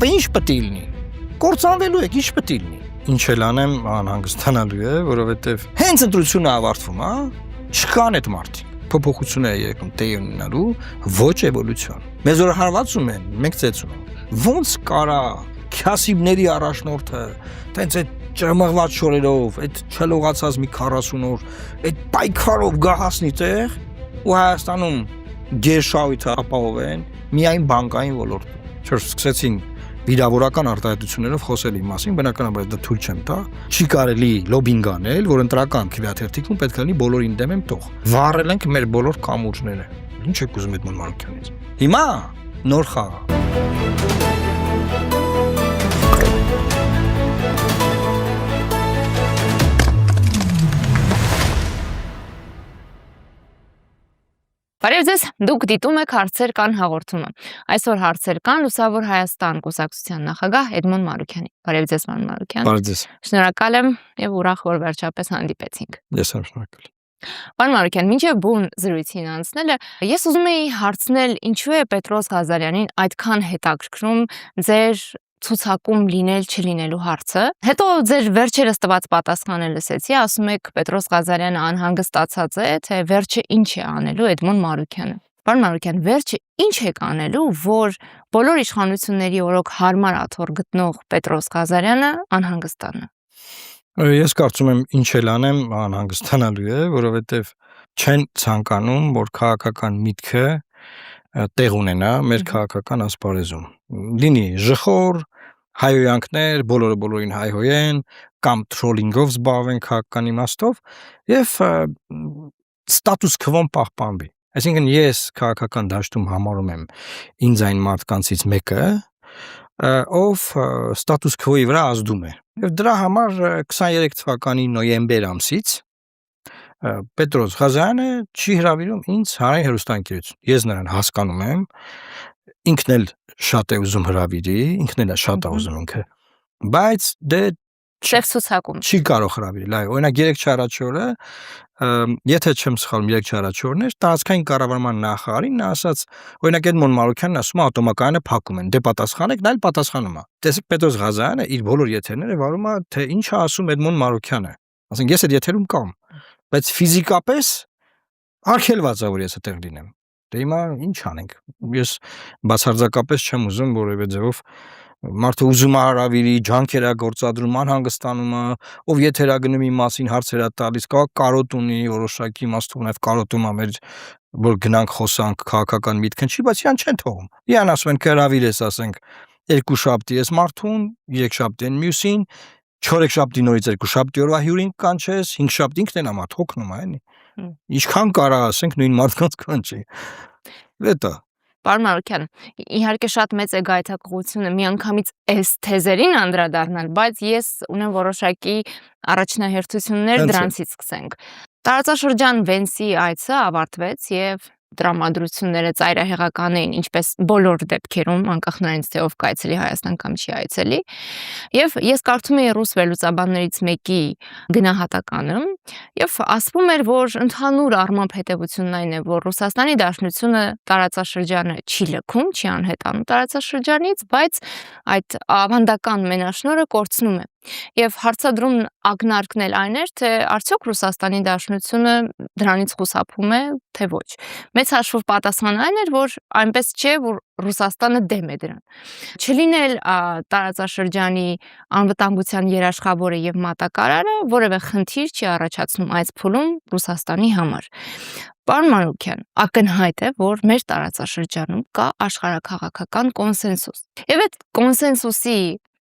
ապա ինչ պետք է լինի։ Կործանվելու եք, ինչ պետք է լինի։ Ինչ էլ անեմ, անհանգստանալու է, որովհետև հենց ընտրությունը ավարտվում, չկան այդ մարդիկ։ Փոփոխություն է եկում տեղ ունենալու, ոչ էվոլյուցիոն։ Մեզ որ հարվածում են, մենք ծեծում ենք։ Ոնց կարա քյասիբների առաջնորդը, տենց այդ ճմղված շորերով, այդ չլողացած մի 40 օր, այդ պայքարով գահասնի տեղ ու Հայաստանում գերշահույթը ապահովեն միայն բանկային ոլորտում։ Չէ՞, սկսեցին վիրավորական արտահայտություններով խոսելի մասին, բնականաբար դա թույլ չեմ տա։ Չի կարելի լոբինգ անել, որ ընտրական քվեաթերթիկում պետք է լինի բոլորին դեմ եմ տող։ Վառել ենք մեր բոլոր կամուրջները։ Ինչ եք ուզում այդ Մանուկյանից։ Հիմա նոր խաղ։ Բարև ձեզ, դուք դիտում եք հարցեր կան հաղորդումը։ Այսօր հարցեր կան Լուսավոր Հայաստան կուսակցության նախագահ Էդմոն Մանուկյանի։ Բարև ձեզ, պարոն Մանուկյան։ Բարև ձեզ։ Շնորհակալ եմ եւ ուրախ որ վերջապես հանդիպեցինք։ Ես եմ շնորհակալ։ Պարոն Մանուկյան, մինչև բուն զրույցին անցնելը, ես ուզում էի հարցնել, ինչու է Պետրոս Ղազարյանին այդքան հետաքրքրում ձեր ցուցակում լինել չլինելու հարցը։ Հետո ձեր վերջերս տված պատասխանը լսեցի, ասում եք Պետրոս Ղազարյանը անհանգստացած է, թե վերջը ինչ է անելու Էդմոն Մանուկյանը։ Պարոն Մանուկյան, վերջը ինչ եք անելու, որ բոլոր իշխանությունների օրոք հարմար աթոռ գտնող Պետրոս Ղազարյանը անհանգստանա։ Ես կարծում եմ ինչ էլ անեմ անհանգստանալու է, որովհետև չեն ցանկանում, որ քաղաքական միտքը տեղ ունենա մեր քաղաքական ասպարեզում։ Լինի ժխոր, հայհոյանքներ, բոլորին հայհոյեն, կամ թրոլինգով զբաղվեն քաղաքական իմաստով եւ ստատուս քվոն պահպանվի։ Այսինքն ես քաղաքական դաշտում համարում եմ ինձ այն մարդկանցից մեկը, ով ստատուս քվոյի վրա ազդում է։ Եվ դրա համար 23 թվականի նոյեմբեր ամսից Պետրոս Ղազարյանը չի հրավիրում ինձ հանրային հեռուստաընկերություն։ Ես նրան հասկանում եմ, ինքն էլ շատ է ուզում հրավիրի, ինքն էլ է շատ է ուզում ինքը, բայց դե Շեֆ ցուցակում չի կարող հրավիրել։ Այո, օրինակ 3 չարաչ օրը, եթե չեմ սխալվում, 3 չարաչ օրն էր, տարածքային կառավարման նախարարին նա ասաց, օրինակ Էդմոն Մանուկյանն ասում է ատոմակայանը փակում են, դե պատասխանեք, նա էլ պատասխանում է։ Տեսեք Պետրոս Ղազարյանը իր բոլոր եթերները վարում է, թե ինչ է ասում Էդմոն Մանուկյանը։ Ասենք ես այդ եթերում կամ, բայց ֆիզիկապես արգելված է որ ես այդտեղ լինեմ։ Դե հիմա ինչ անենք։ Ես բացարձակապես չեմ ուզում որևէ ձևով մարդը ուզում է հրավիրի, ջանքեր է գործադրում, անհանգստանում է, ով եթերագնումի մասին հարցեր է տալիս, կարոտ ունի, որոշակի իմաստով նաև կարոտում է մեր որ գնանք խոսանք քաղաքական միտք չի, բայց իրան չեն թողում։ Իրան ասում են կհրավիրես, ասենք, 2 շաբթի ես մարդուն, 3 շաբթի են մյուսին, 4 շաբթի նորից 2 շաբթի օրվա հյուրին կանչես, 5 շաբթի ինքն էլ ամա թողնում է, էլի։ Ինչքան կարա ասենք նույն մարդկանց կանչի։ Դա Պարոն Մանուկյան, իհարկե շատ մեծ է գայթակղությունը միանգամից այս թեզերին անդրադառնալ, բայց ես ունեմ որոշակի առաջնահերթություններ, դրանցից սկսենք։ Տարածաշրջան Վենսի այցը ավարտվեց եւ տրամադրությունները ծայրահեղական էին, ինչպես բոլոր դեպքերում, անկախ նրանից թե ով կայցելի Հայաստան կամ չի այցելի։ Եվ ես կարդում էի ռուս վերլուծաբաններից մեկի գնահատականը, եւ ասվում էր, որ ընդհանուր առմամբ հետեւությունն այն է, որ Ռուսաստանի Դաշնությունը տարածաշրջանը չի լքում, չի անհետանում տարածաշրջանից, բայց այդ ավանդական մենաշնորհը կորցնում է։ Եվ հարցադրումն ակնարկն էլ այն էր, թե արդյոք Ռուսաստանի Դաշնությունը դրանից խուսափում է, թե ոչ։ Մեծ հաշվով պատասխանը այն էր, որ այնպես չէ, որ Ռուսաստանը դեմ է դրան։ Չլինել տարածաշրջանի անվտանգության երաշխավորը եւ մատակարարը որևէ խնդիր չի առաջացնում այս փուլում Ռուսաստանի համար։ Պարոն Մանուկյան, ակնհայտ է, որ մեր տարածաշրջանում կա աշխարհաքաղաքական կոնսենսուս։ Եվ այդ կոնսենսուսի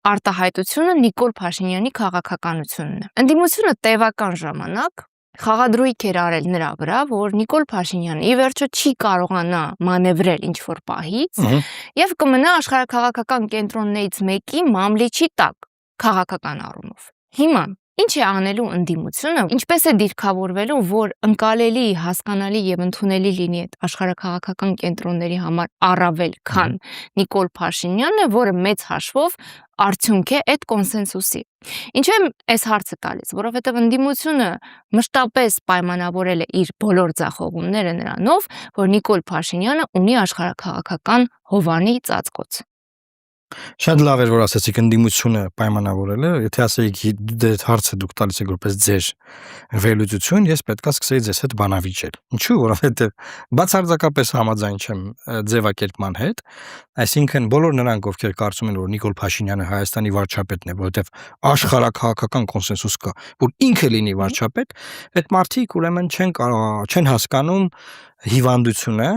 արտահայտությունը Նիկոլ Փաշինյանի քաղաքականությունն է։ Ընդդիմությունը տևական ժամանակ խաղադրույք էր արել նրա վրա, որ Նիկոլ Փաշինյանը ի վերջո չի կարողանա մանևրել ինչ-որ պահից եւ կմնա աշխարհաքաղաքական կենտրոններից մեկի մամլիչի տակ քաղաքական առումով։ Հիմա ինչ է անելու ընդդիմությունը, ինչպես է դիրքավորվելու, որ ընկալելի, հասկանալի եւ ընդունելի լինի այդ աշխարհաքաղաքական կենտրոնների համար առավել, քան Նիկոլ Փաշինյանը, որը մեծ հաշվով արդյունք է այդ կոնսենսուսի։ Ինչու եմ այս հարցը տալիս, որովհետև ընդդիմությունը մշտապես պայմանավորել է իր բոլոր ձախողումները նրանով, որ Նիկոլ Փաշինյանը ունի աշխարհաքաղաքական հովանի ծածկոց։ Շատ լավ էր որ ասացիք ընդդիմությունը պայմանավորել է, եթե ասեիք դե հարցը դուք տալիս եք որպես ձեր վերլուծություն, ես պետքա սկսեի ձեզ հետ բանավիճել։ Ինչու՞, որովհետև բացարձակապես համաձայն չեմ ձևակերպման հետ, այսինքն բոլոր նրանք, ովքեր կարծում են, որ Նիկոլ Փաշինյանը Հայաստանի վարչապետն է, որովհետև աշխարհակահաղական կոնսենսուս կա, որ ինքը լինի վարչապետ, այդ մարդիկ ուրեմն չեն հասկանում հիվանդությունը,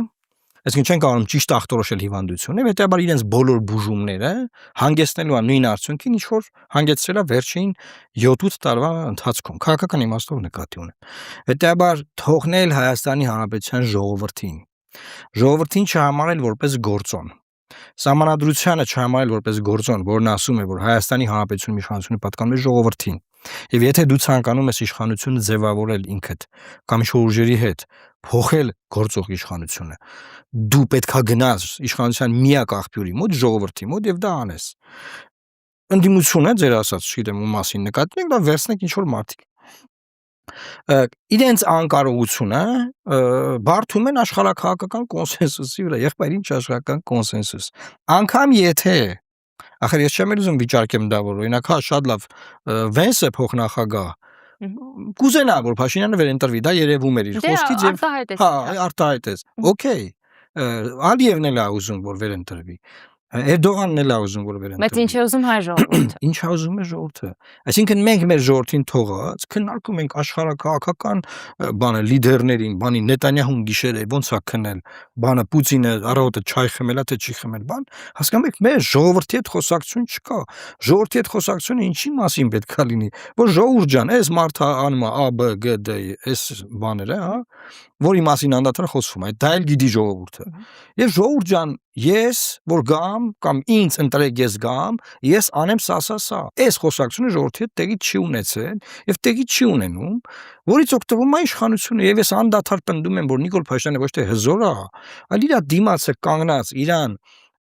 այսինքն չեն կարող ճիշտ ախտորոշել հիվանդությունը, հետեւաբար իրենց բոլոր բուժումները հանգեցնելու են նույն արդյունքին, ինչ որ հանգեցրել է վերջին 7-8 տարվա ընթացքում, քաղաքական իմաստով նկատի ունեմ։ Հետեւաբար թողնել Հայաստանի Հանրապետության ժողովրդին չհամարել որպես գործոն։ Սահմանադրությանը չհամարել որպես գործոն, որն ասում է, որ Հայաստանի Հանրապետությունում իշխանությունը պատկանում է ժողովրդին։ Եվ եթե դու ցանկանում ես իշխանությունը ձևավորել ինքդ կամ ինչ-որ ուժերի հետ փոխել գործող իշխանությունը, դու պետքա գնաս իշխանության միակ աղբյուրի մոտ, ժողովրդի մոտ եւ դա անես։ Ընդդիմությունը ձեր ասած, չգիտեմ, ում մասին նկատի եք, դա վերցնեք ինչ որ մարդիկ։ Իրենց անկարողությունը բարդում են աշխարհակահաղական կոնսենսուսի վրա, եղբայր ինչ աշխարհական կոնսենսուս։ Անկամ եթե ախր ես չեմ ուզում վիճարկեմ դա որ օրինակ հա շատ լավ Վենսը փոխնախագահ կուզենա որ Փաշինյանը վերընտրվի, դա երևում էր իր խոսքից եւ հա արտահայտեց։ Okay, Ալիևն էլ է ուզում որ վերընտրվի։ Էրդողանն էլ է ուզում որ վերընտրվի։ Բայց ինչ է ուզում հայ ժողովուրդը։ Ինչ է ուզում է ժողովուրդը։ Այսինքն մենք մեր ժողովրդին թողած քննարկում ենք աշխարհակահաղական բանը լիդերներին, բանի Նետանյահուն գիշերը ոնց է քնել, բանը Պուտինը առավոտը չայ խմելա թե չի խմել, բան, հասկանում եք, մեր ժողովրդի հետ խոսակցություն չկա։ Ժողովրդի հետ խոսակցությունը ինչի մասին պետք է լինի, որ ժողովուրդ ջան, այս մարդը անում է A B G D այս բաները, հա, որի մասին անդադար խոսվում է, դա էլ գիտի ժողովուրդը։ Եվ ժողովուրդ ջան, ես որ գամ կամ ինձ ընտրեք ես գամ, ես անեմ սա։ Այս խոսակցությունը ժողովրդի հետ տեղի չի ունեցել եւ տեղի չի ունենում, որից օգտվում է իշխանությունը եւ ես անդադար պնդում եմ, որ Նիկոլ Փաշինյանը ոչ թե հզոր է, այլ իր դիմացը կանգնած իրան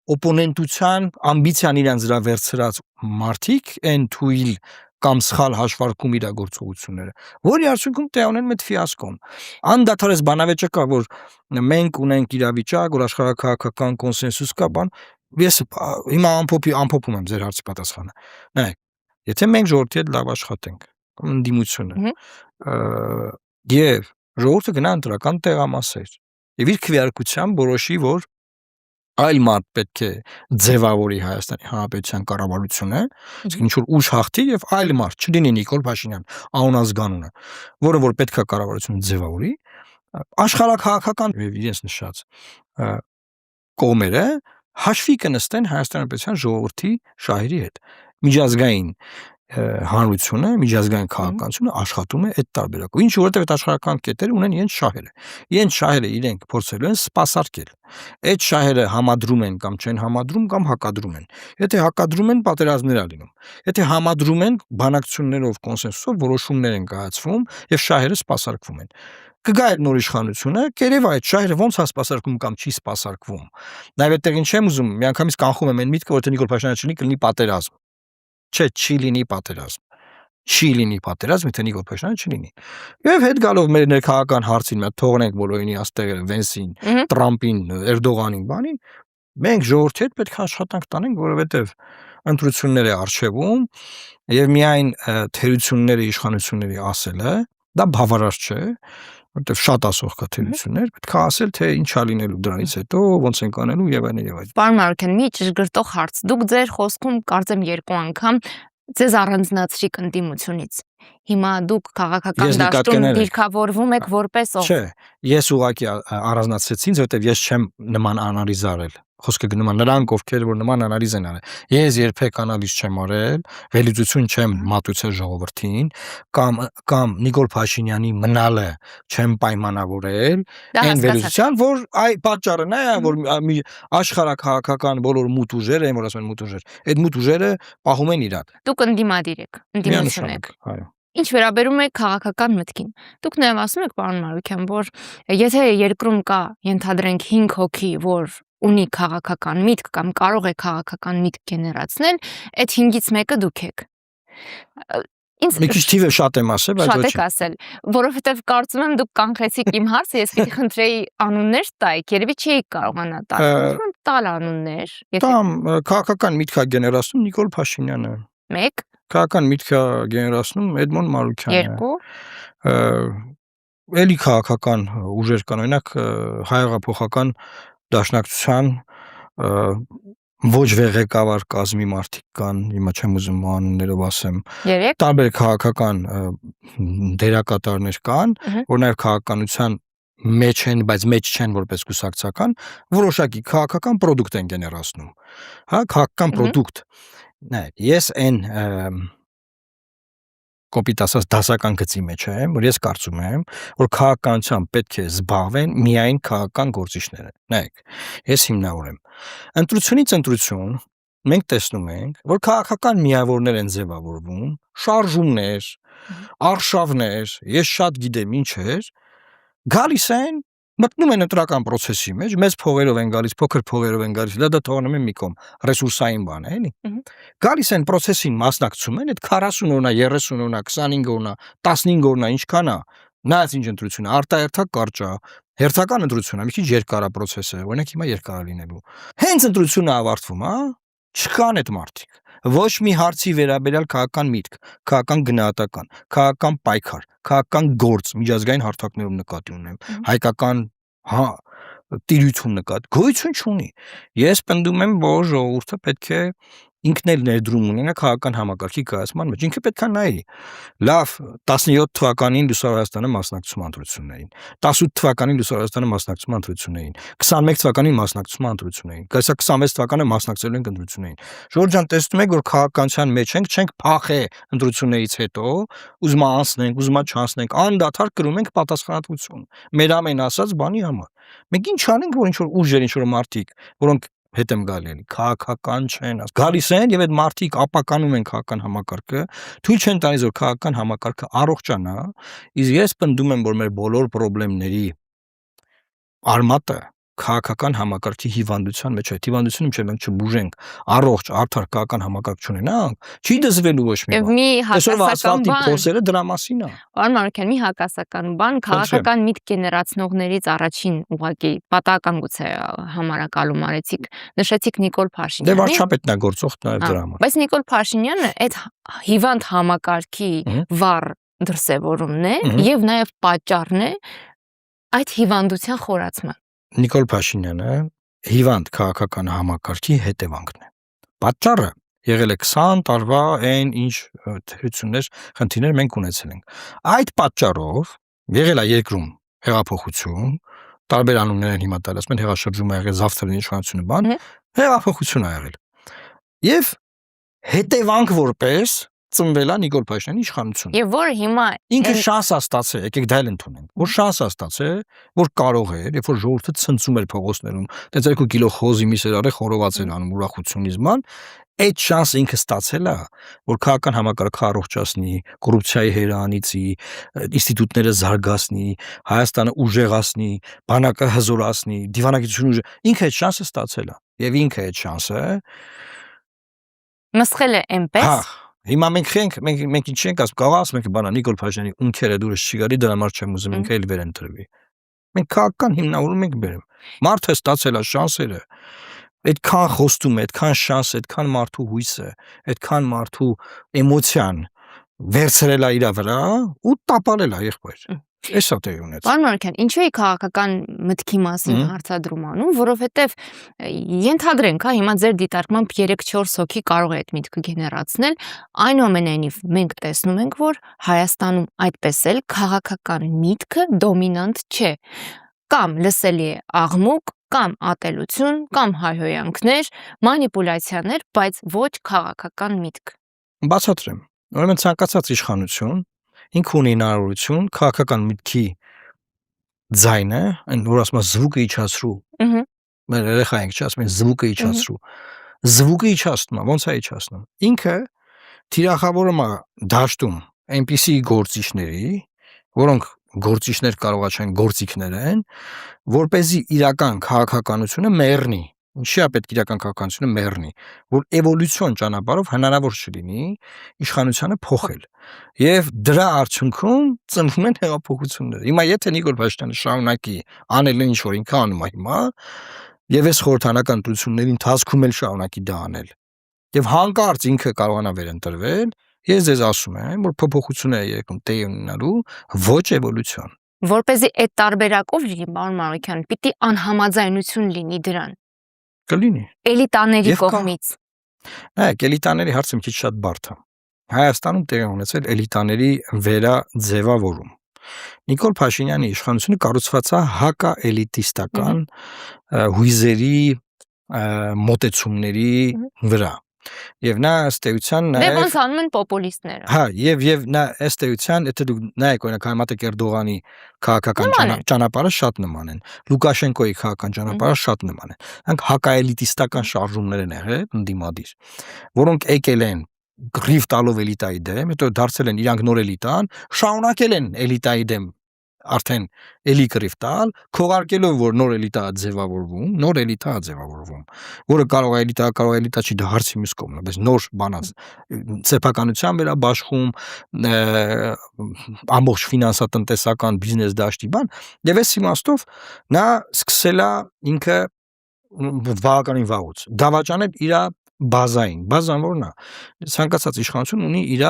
օպոնենտության ամբիցիան իրանց դրա վերցրած մարդիկ են թույլ կամ սխալ հաշվարկում իր գործողությունները, որի արդյունքում տեղ ունեն մեծ ֆիասկոն։ Անդադար էս բանավեճը կա, որ մենք ունենք իրավիճակ, որ աշխարհակահաղական կոնսենսուս կա, բան, ես հիմա ամփոփում եմ ձեր հարցի պատասխանը։ Նայեք, եթե մենք ժողովրդի հետ լավ աշխատենք, կամ ընդդիմությունը, եւ ժողովուրդը գնա ընտրական տեղամասեր, եւ իր քվեարկությամբ որոշի, որ այլ մարդ պետք է ձևավորի Հայաստանի Հանրապետության կառավարությունը, իսկ ինչ որ ուժ հաղթի եւ այլ մարդ, չլինի Նիկոլ Փաշինյան, անունազգանունը, որը որ պետք է կառավարությունը ձևավորի, աշխարհակահաղական եւ իրենց նշած կողմերը հաշվի կնստեն Հայաստանի Հանրապետության ժողովրդի շահերի հետ։ Միջազգային հանրությունը, միջազգային քաղաքականությունը աշխատում է այդ տարբերակով։ Ինչ որովհետև այդ աշխարհական կետերը ունեն իրենց շահերը։ Իրենց շահերը իրենք փորձելու են սպասարկել։ Այդ շահերը համադրում են կամ չեն համադրում կամ հակադրում են։ Եթե հակադրում են, պատերազմներ ա լինում։ Եթե համադրում են, բանակցություններով, կոնսենսուսով որոշումներ են կայացվում եւ շահերը սպասարկվում են։ Կգա այդ նոր իշխանությունը, կերև այդ շահերը ոնց է սպասարկվում կամ չի սպասարկվում։ Նաև այդտեղին չեմ ուզում, միանգամից կանխում եմ այն միտքը, որ թե Նիկոլ Փաշինյանը չլինի, կլինի պատերազմ։ Չէ, չի լինի պատերազմ։ Չի լինի պատերազմ, եթե Նիկոլ Փաշինյանը չլինի։ Եվ հետ գալով մեր ներքաղաքական հարցին, մենք թողնենք բոլորին աստեղը, Վենսին, Տրամպին, Էրդողանին, բանին, մենք ժողովրդի հետ պետք է աշխատանք տանենք, որովհետև ընտրություններ է արժևում եւ միայն թերությունները իշխանությունների ասելը դա բավարար չէ, որտեվ շատ ասող կա թերություններ, պետք է ասել թե ինչա լինելու դրանից հետո, ոնց են կանելու եւ այլն։ Պարոն Մարուկյան, մի ճշգրտող հարց։ Դուք ձեր խոսքում կարծեմ 2 անգամ ձեզ առանձնացրիք ընդդիմությունից։ Հիմա դուք քաղաքական դաշտում դիրքավորվում եք որպես ով։ Չէ, ես ուղղակի առանձնացրեցի, որովհետև ես չեմ նման անալիզ արել։ Խոսքը գնում է նրանք, ովքեր որ նման անալիզ են արել։ Ես երբեք անալիզ չեմ արել, վերլուծություն չեմ մատուցել ժողովրդին, կամ Նիկոլ Փաշինյանի մնալը չեմ պայմանավորել, այն վերլուծության, որ այ պատճառը նա է, որ աշխարհակահաղական բոլոր մութ ուժերը, որ ասում են մութ ուժեր, այդ մութ ուժերը պահում են իրար։ Դուք ընդդիմադիր եք, ընդդիմություն եք։ Այո։ Ինչ վերաբերում է քաղաքական մտքին։ Դուք նաև ասում եք, պարոն Մարուկյան, որ եթե երկրում կա, ենթադրենք 5 հոգի, որ ունի քաղաքական միտք կամ կարող է քաղաքական միտք գեներացնել, այդ 5-ից մեկը դուք եք։ Ինձ Մի քիչ թիվը շատ եմ ասել, բայց շատ ոչ։ եք ասել, որովհետև կարծում եմ դուք կանխեցիք իմ հարցը, ես պիտի խնդրեի անուններ տայիք, երևի չէի կարողանա տալ։ Խնդրում եմ տալ անուններ, եթե Տամ քաղաքական միտք է գեներացնում Նիկոլ Փաշինյանը, 1, քաղաքական միտք է գեներացնում Էդմոն Մարուկյանը, 2, էլի քաղաքական ուժեր կան, օրինակ հայեղափոխական դաշնակցության ոչ ղեկավար կազմի մարդիկ կան, հիմա չեմ ուզում անուններով ասեմ, 3, տարբեր քաղաքական դերակատարներ կան, որ նաև քաղաքականության մեջ են, բայց մեջ չեն որպես կուսակցական, որոշակի քաղաքական պրոդուկտ են գեներացնում։ Հա, քաղաքական պրոդուկտ։ Նայեք, ես այն կոպիտ ասած դասական գծի մեջ եմ, որ ես կարծում եմ, որ քաղաքականությամբ պետք է զբաղվեն միայն քաղաքական գործիչները։ Նայեք, ես հիմնավորեմ։ Ընտրությունից ընտրություն մենք տեսնում ենք, որ քաղաքական միավորներ են ձևավորվում, շարժումներ, արշավներ, ես շատ գիտեմ ինչեր, գալիս են, մտնում են ընտրական process-ի մեջ, մեծ փողերով են գալիս, փոքր փողերով են գալիս, դա թողնում են մի կողմ, ռեսուրսային բան է, էլի։ Գալիս են process-ին մասնակցում են, այդ 40 օրնա, 30 օրնա, 25 օրնա, 15 օրնա ինչքան է, նայած ինչ ընտրություն է, արտահերթակ կարճ է, հերթական ընտրություն է, մի քիչ երկար է process-ը, օրինակ հիմա երկար է լինելու։ Հենց ընտրությունը ավարտվում, հա, չկան այդ մարդիկ։ Ոչ մի հարցի վերաբերյալ քաղաքական միտք, քաղաքական գնահատական, քաղաքական պայքար, քաղաքական գործ, միջազգային հարթակներում նկատի ունեմ, հայկական, հա, տիրույթում նկատի, գոյություն չունի։ Ես պնդում եմ, որ ժողովուրդը պետք է ինքն էլ ներդրում ունենա քաղաքական համակարգի կայացման մեջ, ինքը պետք է նայի։ Լավ, 17 թվականին Լուսավոր Հայաստանը մասնակցում ընտրություններին, 18 թվականին Լուսավոր Հայաստանը մասնակցում ընտրություններին, 21 թվականին մասնակցում ընտրություններին, գասա 26 թվականը մասնակցել ենք ընտրություններին։ Ժողովուրդ ջան, տեսնում եք, որ քաղաքականության մեջ ենք, չենք փախե ընտրություններից հետո, ուզում անցնենք, ուզում չանցնենք, անդադար կրում ենք պատասխանատվություն։ Մեր ամեն ասած բանի համար։ Մենք ինչ անենք, որ ինչ որ ուժեր, ինչ որ մարդիկ, որոնք հետ եմ գալի էլի, քաղաքական չեն, գալիս են եւ այդ մարդիկ ապականում են քաղաքական համակարգը, թույլ չեն տալիս որ քաղաքական համակարգը առողջանա, իսկ ես պնդում եմ, որ մեր բոլոր խնդիրների արմատը քաղաքական համակարգի հիվանդության մեջ է, հիվանդությունը չէ, մենք չբուժենք, առողջ, արդար քաղաքական համակարգ չունենանք, չի դզվելու ոչ մի եւ բան։ մի Այսօր հակասական ասֆալտի բան, խոսերը դրա մասին է։ Պարոն Մարուկյան, մի հակասական բան, քաղաքական միտք գեներացնողներից առաջին ուղղակի պատահական գուցե համարակալում արեցիք, նշեցիք Նիկոլ Դե Փաշինյանին, վարչապետն է գործող նաև դրա համար։ բայց Նիկոլ Փաշինյանը այդ հիվանդ համակարգի վառ դրսևորումն է եւ նաեւ պատճառն է այդ հիվանդության խորացման։ Նիկոլ Փաշինյանը հիվանդ քաղաքական համակարգի հետևանքն է։ Պատճառը եղել է 20 տարվա այն ինչ թերություններ, խնդիրներ մենք ունեցել ենք։ Այդ պատճառով եղել է երկրում հեղափոխություն, տարբեր անուններ են հիմա տալիս, ասում են հեղաշրջում ա եղել, զավթերին իշխանությունը բան, հեղափոխություն ա եղել։ Եվ հետևանք որպես ծնվել է Նիկոլ Փաշինյանի իշխանությունը։ Եվ որ հիմա Ինքը շանս է ստացել, եկեք դա էլ ընդունենք, որ շանս է ստացել, որ կարող էր, երբ որ ժողովուրդը ցնցում էր փողոցներում, տենց 2 կիլո խոզի միսեր արել խորովածել անում ուրախությունից ման, այդ շանսը ինքը ստացել է, որ քաղաքական համակարգը առողջացնի, կոռուպցիայի հերանիցի, ինստիտուտները զարգացնի, Հայաստանը ուժեղացնի, բանակը հզորացնի, դիվանագիտությունը ուժ, ինքը այդ շանսը ստացել է, եւ ինքը այդ շանսը մսխել է այնպես։ Հիմա մենք ինչ ենք ասում, կարող ասում ենք բանա Նիկոլ Փաշինյանի ունքերը դուրս չի գալի, դրա համար չեմ ուզում ինքը էլ վեր ընտրվի։ Մենք քաղաքական հիմնավորում ենք բերում։ Մարդը ստացել է շանսերը, այդքան խոստում է, այդքան շանս, այդքան մարդու հույսը, այդքան մարդու էմոցիան վերցրել է իր վրա ու տապալել է եղբայր։ Էսա տեղի ունեցել։ Պարոն Մարուկյան, ինչու է քաղաքական մտքի մասին հարցադրում անում, որովհետև ենթադրենք, հա, հիմա ձեր դիտարկմամբ 3-4 հոգի կարող է այդ միտքը գեներացնել, այնուամենայնիվ մենք տեսնում ենք, որ Հայաստանում այդպես էլ քաղաքական միտքը դոմինանտ չէ։ Կամ լսելի է աղմուկ, կամ ատելություն, կամ հայհոյանքներ, մանիպուլյացիաներ, բայց ոչ քաղաքական միտք։ Բացատրեմ։ Ուրեմն ցանկացած իշխանություն ինքը ունի հնարավորություն քաղաքական միտքի ձայնը, այն որ ասում է զվուկը իջացրու։ Մեր երեխա ենք, ասում են զվուկը իջացրու։ Զվուկը իջացնում է, ո՞նց է իջացնում։ Ինքը թիրախավորում է դաշտում այնպիսի գործիչների, որոնք գործիչներ կարողա չեն գործիքներ են, որ เป զի իրական քաղաքականությունը մեռնի, ինչի է պետք իրական քաղաքականությունը մեռնի, որ էվոլյուցիոն ճանապարհով հնարավոր չլինի իշխանությունը փոխել։ Եվ դրա արդյունքում ծնվում են հեղափոխությունները։ Հիմա եթե Նիկոլ Փաշինյանը շարունակի անել ինչ որ ինքը անում է հիմա, եւ այս խորհրդանական ընտրությունների ընթացքում էլ շարունակի դա անել, եւ հանկարծ ինքը կարողանա վերընտրվել, ես ձեզ ասում եմ, որ փոփոխությունները եկում տեղի ունենալու ոչ էվոլյուցիոն։ Որպեսզի այդ տարբերակով լինի, պարոն Մանուկյան, պիտի անհամաձայնություն լինի դրան։ Կլինի։ Էլիտաների Եվ կա։ կողմից։ Նայեք, էլիտաների հարցը մի քիչ շատ բարդ է։ Հայաստանում տեղի ունեցել էլիտաների վերաձևավորում։ Նիկոլ Փաշինյանի իշխանությունը կառուցված է հակաէլիտիստական հույզերի մոտեցումների վրա։ Եվ նա ըստ էության Դե նաև ոնց անում են պոպուլիստները։ հա, եւ նա ըստ էության, եթե դուք նայեք օրինակ Հայմատիկ Էրդողանի քաղաքական Նման են։ ճանապարհը շատ նման են։ Լուկաշենկոյի քաղաքական ճանապարհը շատ նման են։ Նրանք հակաէլիտիստական շարժումներ են եղել ընդդիմադիր, որոնք եկել են գրիվ տալով էլիտայի դեմ, հետո դարձել են իրանք նոր էլիտան, շարունակել են էլիտայի դեմ արդեն էլի գրիվ տալ, քողարկելով որ նոր էլիտա է ձևավորվում, որը կարող է էլիտա չի, դա հարցի մյուս կողմն է, բայց նոր բանած սեփականության վերաբաշխում, ամբողջ ֆինանսատնտեսական բիզնես դաշտի բան, եւ այս իմաստով նա սկսել է ինքը բավականին վաղուց դավաճանել իր բազան որն է, ցանկացած իշխանություն ունի իր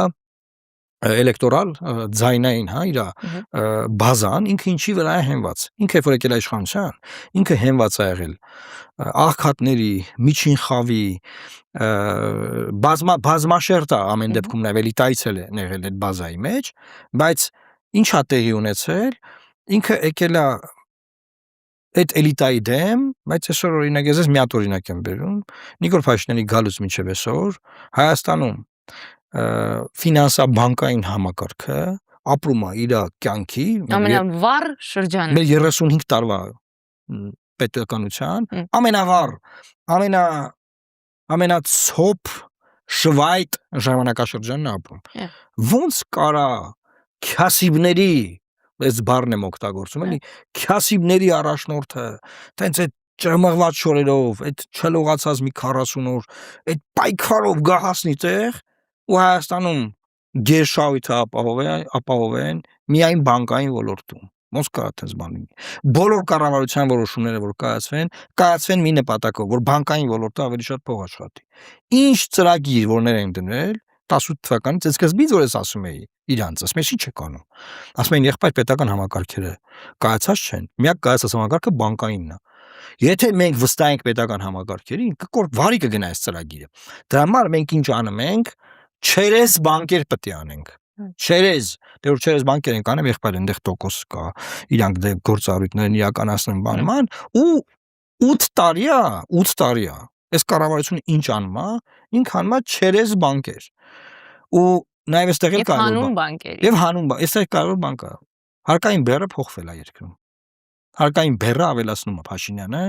էլեկտորալ ձայնային, հա, իր բազան, ինքը ինչի վրա է հենված։ Ինքը որ եկել է իշխանության, ինքը հենված է եղել աղքատների, միջին խավի, բազմաշերտ է ամեն դեպքում նաև էլիտայից էլ է եղել այդ բազայի մեջ, բայց ինչ է տեղի ունեցել, ինքը եկել է այդ էլիտայի դեմ, բայց այսօր օրինակ ես մի հատ օրինակ եմ բերում, Նիկոլ Փաշինյանի գալուց մինչև այսօր Հայաստանում ֆինանսա-բանկային համակարգը ապրում է իր կյանքի ամենավառ շրջանը։ Մեր 35 տարվա պետականության ամենավառ, ամենացոփ շվայտ ժամանակաշրջանն է ապրում։ Ոնց կարա քյասիբների, այս բառն եմ օգտագործում, էլի, քյասիբների առաջնորդը, տենց այդ ճմղված շորերով, այդ չլողացած մի 40 օր, այդ պայքարով գա հասնի տեղ ու Հայաստանում գերշահույթը ապահովեն միայն բանկային ոլորտում։ Ոնց կարա տես բան լինի։ Բոլոր կառավարության որոշումները որ կայացվեն մի նպատակով, որ բանկային ոլորտը ավելի շատ փող աշխատի։ Ինչ ծրագիր որներ են դնել 18 թվականից այս սկզբից որ ես ասում էի իրանց, ասում ես ի՞նչ եք անում։ Ասում են եղբայր պետական համակարգերը կայացած չեն։ Միակ կայացած համակարգը բանկայինն է։ Եթե մենք վստահենք պետական համակարգերին, վարի կգնա այս ծրագիրը։ Դրա համար մենք ինչ անում ենք, չերես բանկեր պետք է անենք։ Չերես, դե որ չերես բանկեր ենք անեմ, եղբայր այնտեղ տոկոս կա, իրանք դե գործառույթներն իրականացնում բանման ու 8 տարի է։ Այս կառավարությունը ինչ անում է, ինքը անում է չերես բանկեր։ Ու նաև այստեղ էլ հանուն բանկերի։ Եվ հանուն բան, այստեղ կարևոր բան կա։ Հարկային բեռը փոխվել է երկրում։ Հարկային բեռը ավելացնում է Փաշինյանը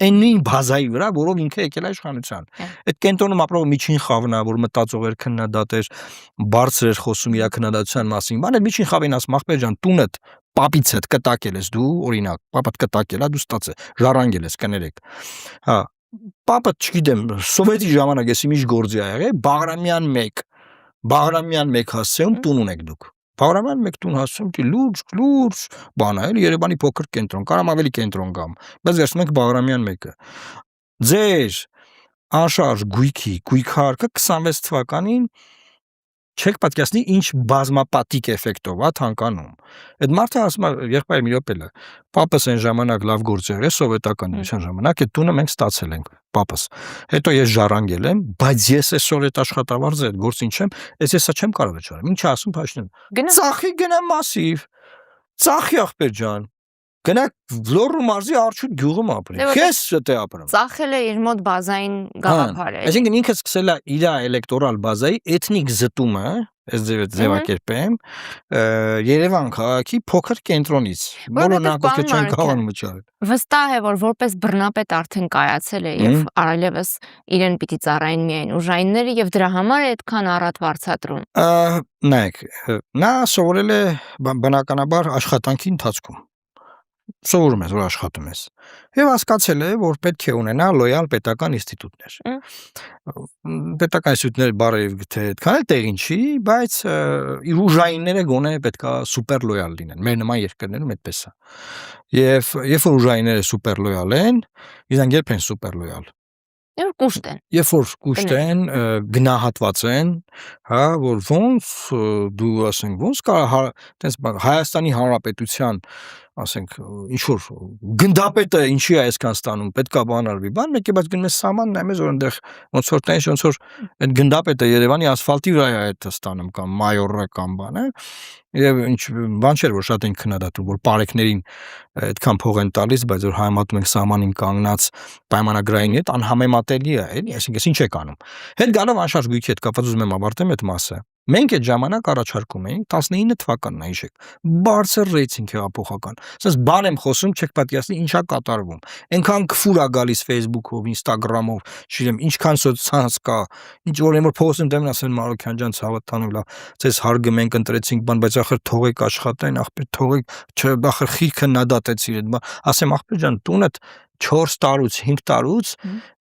այն նույն բազայի վրա, որով ինքը եկել է իշխանության։ Այդ կենտրոնում ապրող միջին խավն է, որ մտածող էր, քննադատ էր, բարձր էր խոսում իր քննադատության մասին։ Բան էլ միջին խավին ասում, ախպեր ջան, տունդ պապից հետ կտակել ես դու, օրինակ, պապդ կտակել է, դու ստացե, ժառանգել ես, կներեք։ Հա, պապը, չգիտեմ, սովետի ժամանակ էսի ինչ գործի ա եղել, Բաղրամյան 1 հասցեում տուն ունեք դուք։ Բաղրամյան 1 տուն հասցում դի լուրջ բան է, էլի Երևանի փոքր կենտրոն, կարամ ավելի կենտրոն գամ, բայց վերցնում ենք Բաղրամյան 1-ը։ Ձեր անշարժ գույքարկը 26 թվականին չեք պատկերացնի ինչ բազմապատիկ էֆեկտով է թանկանում։ Այդ մարդը ասում է, եղբայր մի րոպե, պապս այն ժամանակ լավ գործ եղել սովետական միության ժամանակ, այդ տունը մենք ստացել ենք, պապս։ Հետո ես ժառանգել եմ, բայց ես այսօր այդ աշխատավարձը, այդ գործ ինչ եմ, ես հեսա չեմ կարող չարեմ։ Ինչ ասում Փաշինյանը։ Ծախի գնա մասիվ։ Ծախի ախպեր ջան։ Գնա Վլոռու մարզի Արչուտ գյուղում ապրի։ Քեզ շտե ապրում։ Ծախել է իր մոտ բազային գաղափարը։ Այսինքն ինքը սկսել է իր էլեկտորալ բազայի էթնիկ զտումը, այս ձևակերպեմ, Երևան քաղաքի փոքր կենտրոնից, որը նա կողքը չեն կարողանում չարել։ Վստահ է, որ որպես բռնապետ արդեն կայացել է եւ առայլևս իրեն պիտի ծառայեն միայն ուժայինները եւ դրա համար է այդքան առատ վարձատրում։ Նայեք, նա սովորել է բնականաբար աշխատանքի ընթացքում։ սովորում ես, որ աշխատում ես։ Եվ հասկացել է, որ պետք է ունենա լոյալ պետական ինստիտուտներ։ Պետական ինստիտուտներ բարի թե այդքան էլ տեղին չի, բայց իր ուժայինները գոնե պետքա սուպեր լոյալ լինեն։ Մեր նման երկրներում այդպես է։ Եվ երբ որ ուժայինները սուպեր լոյալ են, իրանք երբ են սուպեր լոյալ։ Եվ կուշտ են։ Երբ որ կուշտ են, գնահատված են, հա, որ ոնց դու ասենք ոնց կա տես Հայաստանի Հանրապետության ասենք ինչ որ գնդապետը ինչի է այսքան ստանում, պետքա բան արվի, բան մեկ է, բայց գնում ես սահման նայում ես որ այնտեղ ոնց որ տես ոնց որ այդ գնդապետը Երևանի ասֆալտի վրա է այդ ստանում կամ մայորը կամ բանը, եւ ինչ բան չէր որ շատ են քննադատում, որ բարեկներին այդքան փող են տալիս, բայց որ համեմատում ենք սահմանին կանգնած պայմանագրային հետ անհամեմատելի է, էլի, այսինքն ինչ եք անում։ Հետ գալով անշարժ գույքի հետ կապված ուզում եմ ավարտեմ այդ մասը։ Մենք այդ ժամանակ առաջարկում էինք 19 թվականն է, հիշեք, բարձր ռեյտինգ հեղափոխական։ Ասես բան եմ խոսում, չեք պատկերացնի ինչա կատարվում։ Այնքան քֆուր է գալիս Facebook-ով, Instagram-ով, չգիտեմ, ինչքան սոցցանց կա, ինչ որ եմ որ փոստում դեմն ասեն Մարոկյան ջան, ցավատանում լավ, ցես հարգը մենք ընտրեցինք, բան, բայց ախր թողեք աշխատեն, ախպեր թողեք, չէ, ախր խիքը նադատեցիր այդ բան։ Ասեմ ախպեր ջան, տունդ 4 տարուց 5 տարուց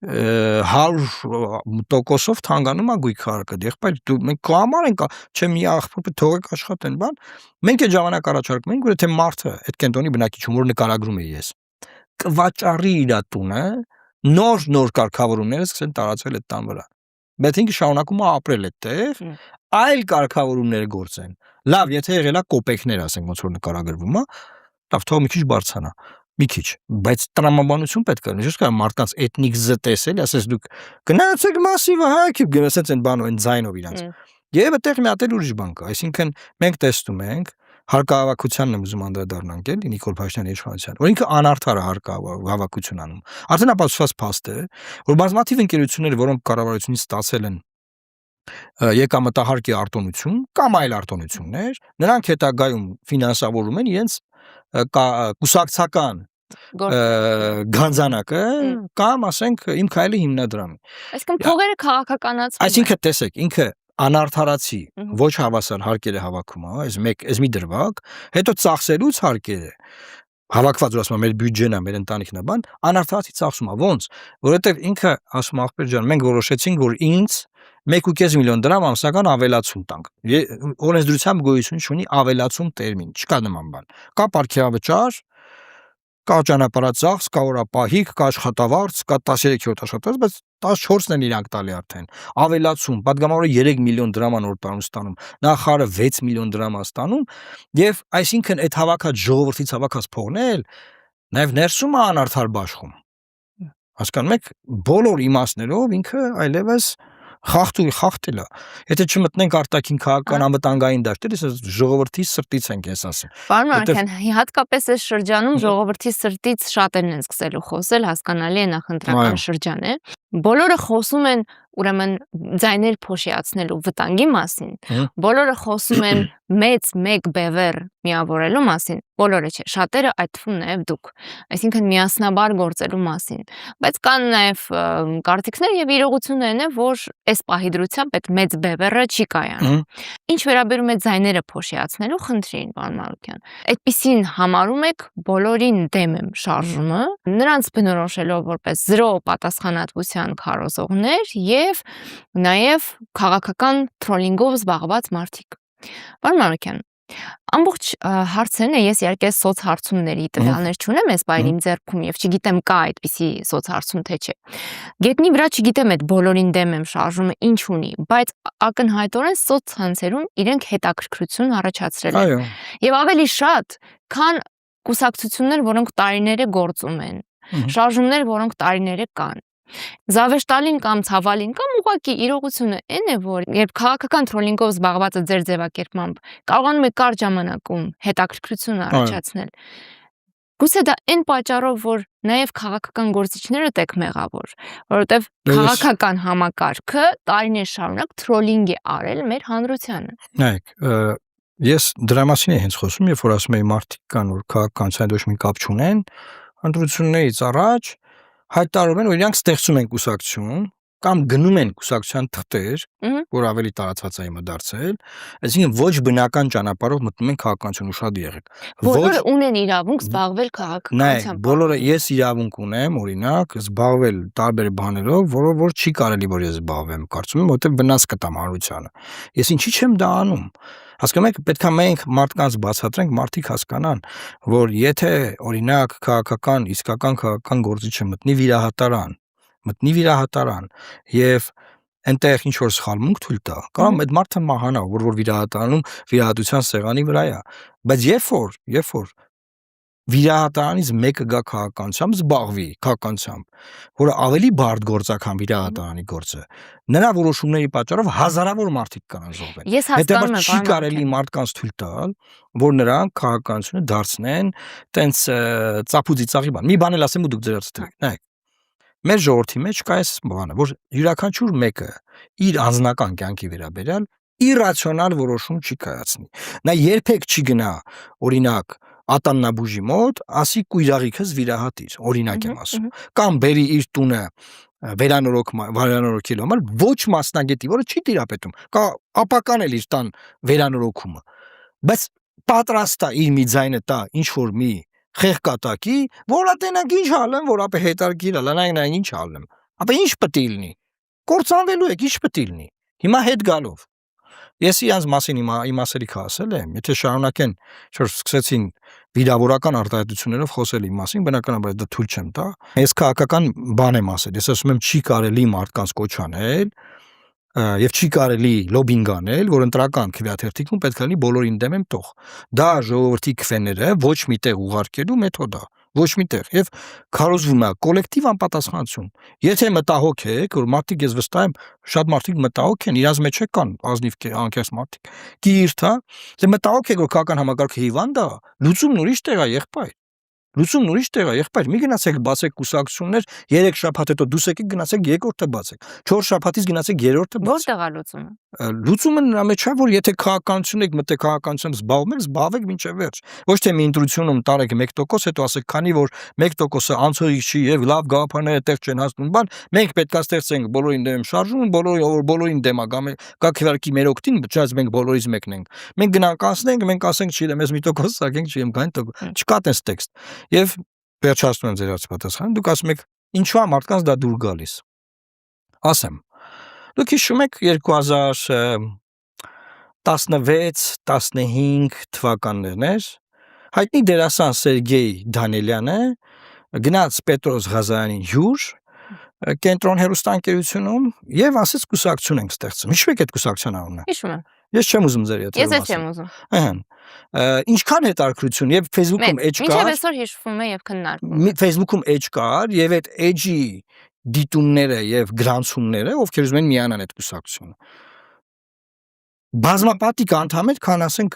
100%-ով թանգանում է գույքը արկա, եղբայր դու մենք կամար ենք, չէ մի աղբոր թողեք աշխատեն, բան։ Մենք այդ ժամանակ առաջարկում ենք, որ եթե մարդը այդ կենտոնի բնակիչ որ նկարագրում էի ես, կվաճառի իր տունը, նոր կարգավորումները սկսեն տարածվել այդ տան վրա։ Բայց ինքը շարունակում է ապրել այդտեղ, այլ կարգավորումներ գործեն։ Լավ, եթե եղել է կոպեկներ, ասենք ոնց որ նկարագրվում է, լավ, թող մի քիչ բարձրանա։ Մի քիչ, բայց տրամաբանություն պետք է լինի, ոչ թե մարդկանց էթնիկ զտեսել, ասես դուք գնացեք մասիվը հայքի, գնացած են բանով, են ձայնով իրանց։ Եվ այդտեղ մի հատ էլ ուրիշ բան կա, այսինքն մենք տեսնում ենք հարկահավաքությանն եմ ուզում անդրադառնանք էլի Նիկոլ Փաշինյանի իշխանության, որ ինքը անարդար է հարկահավաքություն անում։ Արդեն ապացուցված փաստ է, որ բազմաթիվ ընկերություններ, որոնք կառավարությունից ստացել են եկամտահարկի արտոնություն կամ այլ արտոնություններ, նրանք հետագայում ֆինանսավորում են իրենց կուսակցական գանձանակը կամ ասենք իմ քայլի հիմնադրամը։ Այսինքն փողերը քաղաքականացվում են։ Այսինքն տեսեք, ինքը անարդարացի ոչ հավասար հարկերը հավաքում է, այս մի դրվագ, հետո ծախսելուց հարկերը հավաքված որ ասում եմ մեր բյուջեն է, մեր ընտանիքն է, բան, անարդարացի ծախսում է, ոնց, որովհետև ինքը ասում ախպեր ջան, մենք որոշեցինք, որ ինձ 1.5 միլիոն դրամ ամսական ավելացում տանք։ Օրենսդրությամբ գոյություն չունի ավելացում տերմին, չկա նման բան։ Կա պարգևավճար, կա ճանապարհածախս, կա օրապահիկ, կա աշխատավարձ, կա 13-7 աշխատավարձ, բայց 14-ն են իրանք տալի արդեն։ Ավելացում, պատգամավորը 3 միլիոն դրամ անոր տարում ստանում, նախարարը 6 միլիոն դրամ է ստանում, եւ այսինքն այդ հավաքած ժողովրդից հավաքած փողն էլ նաեւ ներսում է անարդար բաշխում։ Հասկանում եք, բոլոր իմաստներով ինքը այլևս խախտել է։ Եթե չմտնենք արտաքին քաղաքական անվտանգային դաշտեր, ես ժողովրդի սրտից ենք ես ասում։ Պարոն Մարոկյան, հատկապես այս շրջանում ժողովրդի սրտից շատ են սկսելու խոսել, հասկանալի է նախընտրական շրջան է։ Բոլորը խոսում են ուրեմն ձայներ փոշիացնելու վտանգի մասին, բոլորը խոսում են մեծ մեկ բևեռ միավորելու մասին, բոլորը չէ, շատերը այդ թվում նաև դուք, այսինքն միասնաբար գործելու մասին, բայց կան նաև կարծիքներ եւ իրողություններն է, որ այս պահի դրությամբ այդ մեծ բևեռը չի կայանում։ Ինչ վերաբերում է ձայները փոշիացնելու խնդրին, պարոն Մարոկյան, այդպիսին համարում եք բոլորին դեմ եմ շարժումը, նրանց բնորոշելով որպես 0 պատասխանատվության քարոզողներ եւ նաեւ քաղաքական թրոլինգով զբաղված մարդիկ։ Պարոն Մարոկյան, ամբողջ հարցերն է, ես իհարկե սոցհարցումների տվյալներ չունեմ այս բայր իմ ձեռքում եւ չգիտեմ կա այդպիսի սոցհարցում թե չէ։ Գետնի վրա չգիտեմ այդ բոլորին դեմ եմ շարժումը ինչ ունի, բայց ակնհայտորեն սոցցանցերում իրենք հետաքրքրություն առաջացրել են։ Եվ ավելի շատ, քան կուսակցություններ, որոնք տարիները գործում են, շարժումներ, որոնք տարիները կան։ Զավեշտալին կամ ցավալին կամ ուղղակի իրողությունը այն է, որ երբ քաղաքական թրոլինգով զբաղվածը ձեր ձևակերպմամբ կարողանում եք կարճ ժամանակում հետաքրքրություն առաջացնել, գուցե դա այն պատճառով, որ նաև քաղաքական գործիչները տեք մեղավոր, որովհետև քաղաքական համակարգը տարիներ շարունակ թրոլինգ է արել մեր հանրությանը։ Նայեք, ես դրա մասին եմ հենց խոսում, երբ որ ասում եմ մարդիկ կան, որ քաղաքականության ոչ մի կապ չունեն, ընտրություններից առաջ հայտարարում են, որ իրանք ստեղծում են կուսակցություն կամ գնում են կուսակցության թղթեր, Մհմ. որ ավելի տարածած է իմը դարձել, այսինքն ոչ բնական ճանապարհով մտնում են քաղաքականություն, ուշադիր եղեք։ Բոլորը ունեն իրավունք զբաղվել Նայ, քաղաքականությամբ։ բոլորը ես իրավունք ունեմ, օրինակ, զբաղվել տարբեր բաներով, որով որ չի կարելի որ ես զբաղվեմ, կարծում եմ, որտեղ վնաս կտամ հանրությանը։ Ես ինչի՞ չեմ դա անում։ Հասկանում եք, պետք է մենք մարդկանց բացատրենք, մարդիկ հասկանան, որ եթե օրինակ քաղաքական, իսկական քաղաքական գործիչը մտնի վիրահատարան եւ այնտեղ ինչ որ սխալմունք թույլ տա, կարող այդ մարդը մահանա, որ վիրահատարանում վիրահատության սեղանի վրա է, բայց երբ որ վիրահատարանից մեկը գա քաղաքականությամբ զբաղվի քաղաքականությամբ, որը ավելի բարդ գործ է, քան վիրահատարանի գործը, նրա որոշումների պատճառով հազարավոր մարդիկ կան զոհվել։ Ես հասկանում եմ, Չի կարելի մարդկանց թույլ տալ, որ նրանք քաղաքականությունը դարձնեն տենց ծափուծիծաղի բան։ Մի բան էլ ասեմ ու դուք ձեր արծեք։ Նայեք, մեր ժողովրդի մեջ կա այս բանը, որ յուրաքանչյուր մեկը իր անձնական կյանքի վերաբերյալ իրացիոնալ որոշում չի կայացնի։ Նա երբեք չի գնա, օրինակ, ատամնաբուժի մոտ, ասի կույրաղիքս վիրահատիր, օրինակ եմ ասում, կամ բերի իր տունը վերանորոգելու համար ոչ մասնագետի, որը չի տիրապետում, կա ապականել իր տան վերանորոգումը, բայց պատրաստ է իր մի ձայնը տա ինչ որ մի խեղկատակի, որը տենակ ինչ ալեմ, որ ապե հետարկիր, լանային ինչ ալեմ, ապե ինչ պետք է լինի, կործանվելու եք, ինչ պետք է լինի, հիմա հետ գալով, ես իրանց մասին իմ ասելիքը ասել եմ, եթե շարունակեն, որ սկսեցին վիրավորական արտահայտություններով խոսել իմ մասին, բնականաբար դա թույլ չեմ տա, ես քաղաքական բան եմ ասել, ես ասում եմ չի կարելի մարդկանց կոչ անել, եւ չի կարելի լոբինգ անել, որ ընտրական քվեաթերթիկում պետք է լինի բոլորին դեմ եմ թող։ Դա ժողովրդի քվեները ոչ միտեղ ուղարկելու մեթոդ է, ոչ միտեղ եւ քարոզվում է կոլեկտիվ անպատասխանություն։ Եթե մտահոգ եք, որ մարդիկ ես վստահ եմ, շատ մարդիկ մտահոգ են, իրաց մեջ կան ազնիվ անկեղծ մարդիկ։ Կիրթ, դե մտահոգ եք, որ քաղաքական համակարգը հիվանդ է, լուծումն ուրիշ տեղ է, եղբայր։ Լուծումն ուրիշ տեղ է, եղբայր, մի գնացեք բացեք կուսակցություններ, 3 շաբաթ հետո դուս եկեք գնացեք երկրորդը բացեք, 4 շաբաթից գնացեք երրորդը բացեք։ Որտեղ է լուծումը։ Լուծումը նրա մեջ է, որ եթե քաղաքականություն եք մտեք քաղաքականությամբ զբաղվեք մինչև վերջ։ Ոչ թե մի ընտրությունում տարեք 1%, հետո ասեք, քանի որ 1%-ը անցորիկ չի եւ լավ գաղափարները տեղ չեն հասնում, բան, մենք պետք է ստեղծենք բոլորին դեմ շարժում, բոլորին դեմ գա քվարկի մեր օգտին, բայց մենք բոլորից մեկն ենք։ Մենք գնանք ասենք, մենք ասենք, չի, մեզ մի տոկոս սակենք, չի, կային տոկոս։ Չկա տես տեքստ։ Եվ վերջացնում եմ ձեր պատասխանը, դուք ասում եք, ինչու է մարդկանց դա դուր գալիս։ Ասեմ, դուք հիշում եք 2016-15 թվականներն էր, հայտնի դերասան Սերգեյ Դանիելյանը գնաց Պետրոս Ղազարյանին հյուր, կենտրոն հեռուստաընկերությունում եւ ասեց կուսակցություն ենք ստեղծում։ Հիշու եք այդ կուսակցության անունը։ Հիշում եմ։ Ես չեմ ուզում ձեր եթե։ Ես էլ չեմ ուզում։ Ինչքան հետաքրություն եւ Facebook-ում edge կար։ Մինչև այսօր հիշվում է եւ քննարկվում։ Facebook-ում edge կար եւ այդ edge-ի դիտումները եւ գրանցումները, ովքեր ուզում են միանան այդ կուսակցությունը։ Բազմապատիկ անդամներ, քան ասենք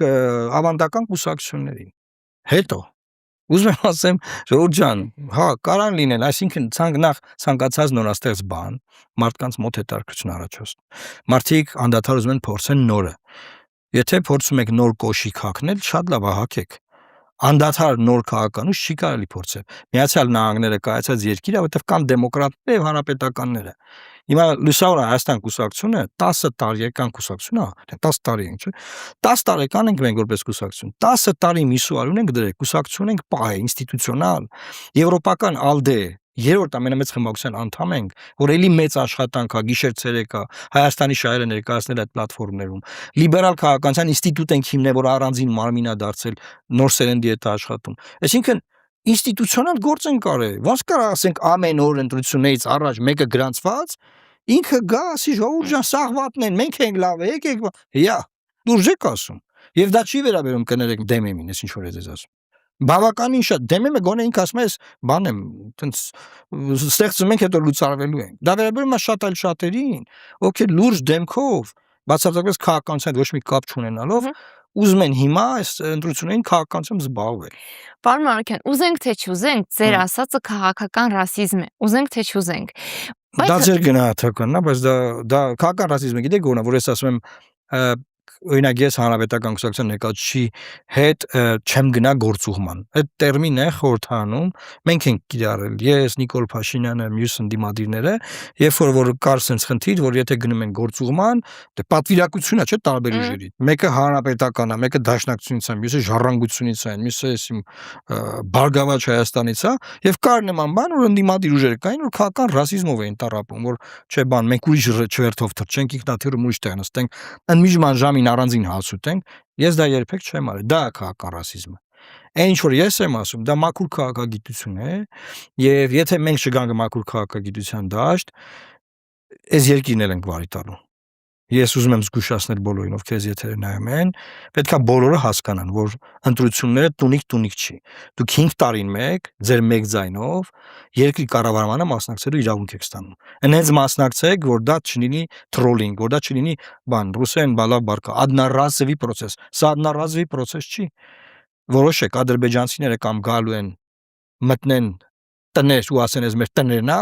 ավանդական կուսակցություններին։ Հետո ուզում եմ ասեմ, Ժողովուրդ ջան, հա, կարան լինեն, այսինքն ցանկացած նորաստեղծ բան, մարդկանց մոտ հետաքրություն առաջացնում։ Մարդիկ անդադար ուզում են փորձեն նորը։ Եթե փորձում եք նոր կոշիկ հագնել, շատ լավ հագեք։ Անդադար նոր քաղաքականություն չի կարելի փորձել։ Միացյալ Նահանգները կայացած երկիր է, որտեղ կան դեմոկրատները եւ հանրապետականները։ Հիմա Լուսավոր Հայաստան կուսակցությունը 10 տարեկան կուսակցություն է, 10 տարի ենք, չէ՞։ 10 տարեկան ենք մենք որպես կուսակցություն։ 10 տարի միսուարուն ենք դրել, կուսակցություն ենք պահ, ինստիտուցիոնալ, եվրոպական ALDE երրորդ ամենամեծ խմբակցության անդամ ենք, որ էլի մեծ աշխատանք է, գիշեր-ցերեկ է, Հայաստանի շահերը ներկայացնել այդ պլատֆորմներում։ Լիբերալ քաղաքականության ինստիտուտ ենք հիմնել, որ առանձին մարմին է դարձել, նոր սերնդի հետ աշխատում։ Այսինքն ինստիտուցիոնալ գործ են կարել։ Ոնց կարա ասենք ամեն օր ընտրություններից առաջ մեկը գրանցված, ինքը գա, ասի ժողովուրդ ջան, սաղվատն են, մենք ենք լավ, եկեք, հիա, դուրս եք ասում։ Եվ դա չի վերաբերում կներեք դեմ եմ ինձ ինչ որ ես ասում։ Բավականին շատ դեմ եմ գոնե ինքը ասում ես բան եմ տենց ստեղծում ենք հետո լուծարվելու ենք դա վերաբերում է շատ այլ շատերին ովքեր լուրջ դեմքով բացարձակապես քաղաքականության ոչ մի կապ չունենալով ուզում են հիմա այս ընտրություններին քաղաքականությամբ զբաղվել։ Պարոն Մանուկյան, ուզենք թե չուզենք, ձեր ասածը քաղաքական ռասիզմ է։ Ուզենք թե չուզենք։ Դա ձեր գնահատականն է, բայց դա քաղաքական ռասիզմ է, գիտեք ո՞րն է, որ ես ասում եմ օրինակ ես հանրապետական կուսակցության ներկայացուցիչի հետ չեմ գնա գործուղման։ Այդ տերմինն է խորհրդանում, մենք ենք կիրառել, ես, Նիկոլ Փաշինյանը, մյուս ընդդիմադիրները, երբ որ կար sense խնդիր, որ եթե գնում են գործուղման, դե պատվիրակությունն է, չէ՞, տարբեր ուժերի։ Մեկը հանրապետական է, մեկը դաշնակցությունից է, մյուսը ժառանգությունից է, մյուսը իմ Բարգավաճ Հայաստանից է, եւ կար նման բան, որ ընդդիմադիր ուժեր կային, որ քաղաքական ռասիզմով էին տառապում, որ չէ բան, մենք ուրիշ չվերթով թռչենք, ինքնաթիռը ուրիշ տեղ նստենք, ընդմիջման ժամին առանձին հաց ուտենք, ես դա երբեք չեմ արել, դա է քաղաքական ռասիզմը։ Այն ինչ որ ես եմ ասում, դա մաքուր քաղաքագիտություն է, եւ եթե մենք չգանք մաքուր քաղաքագիտության դաշտ, այս երկիրն էլ ենք վարի տալու։ Ես ուզում եմ զգուշացնել բոլորին, ովքեր այս եթերը նայում են, պետքա բոլորը հասկանան, որ ընտրությունները տունիկ չի։ Դուք 5 տարին մեկ ձեր մեկ ձայնով երկրի կառավարմանը մասնակցելու իրավունք եք ստանում։ Այնպես մասնակցեք, որ դա չլինի trolling, որ դա չլինի բան, ռուսեն բալա բարկա, одноразовый process։ Սա одноразовый process չի։ Որոշեք ադրբեջանցիները կամ գալու են մտնեն տներ ու ասեն, ես մեր տներն է,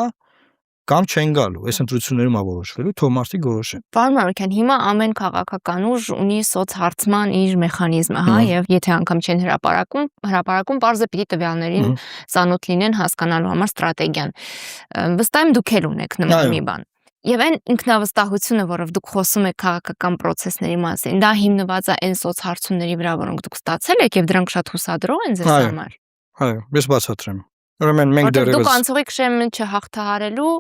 կամ չեն գալու, այս ընտրություններում է որոշվելու, թող մարդիկ որոշեն։ Պարոն Մարուկյան, հիմա ամեն քաղաքական ուժ ունի սոցհարցման իր մեխանիզմը, հա, եւ եթե անգամ չեն հրապարակում բարձր պիտի տվյալներին ծանոթ լինեն հասկանալու համար ստրատեգիան։ Վստահ եմ դուք էլ ունեք նման մի բան։ Եվ այն ինքնավստահությունը, որով դուք խոսում եք քաղաքական process-ների մասին, դա հիմնված է այն սոցհարցումների վրա, որոնք դուք ստացել եք եւ դրանք շատ հուսադրող են ձեզ համար։ Այո, ես բացատրեմ։ Ուրեմն մենք դեռևս դուք անցողիկ շեմն չհաղթահարելու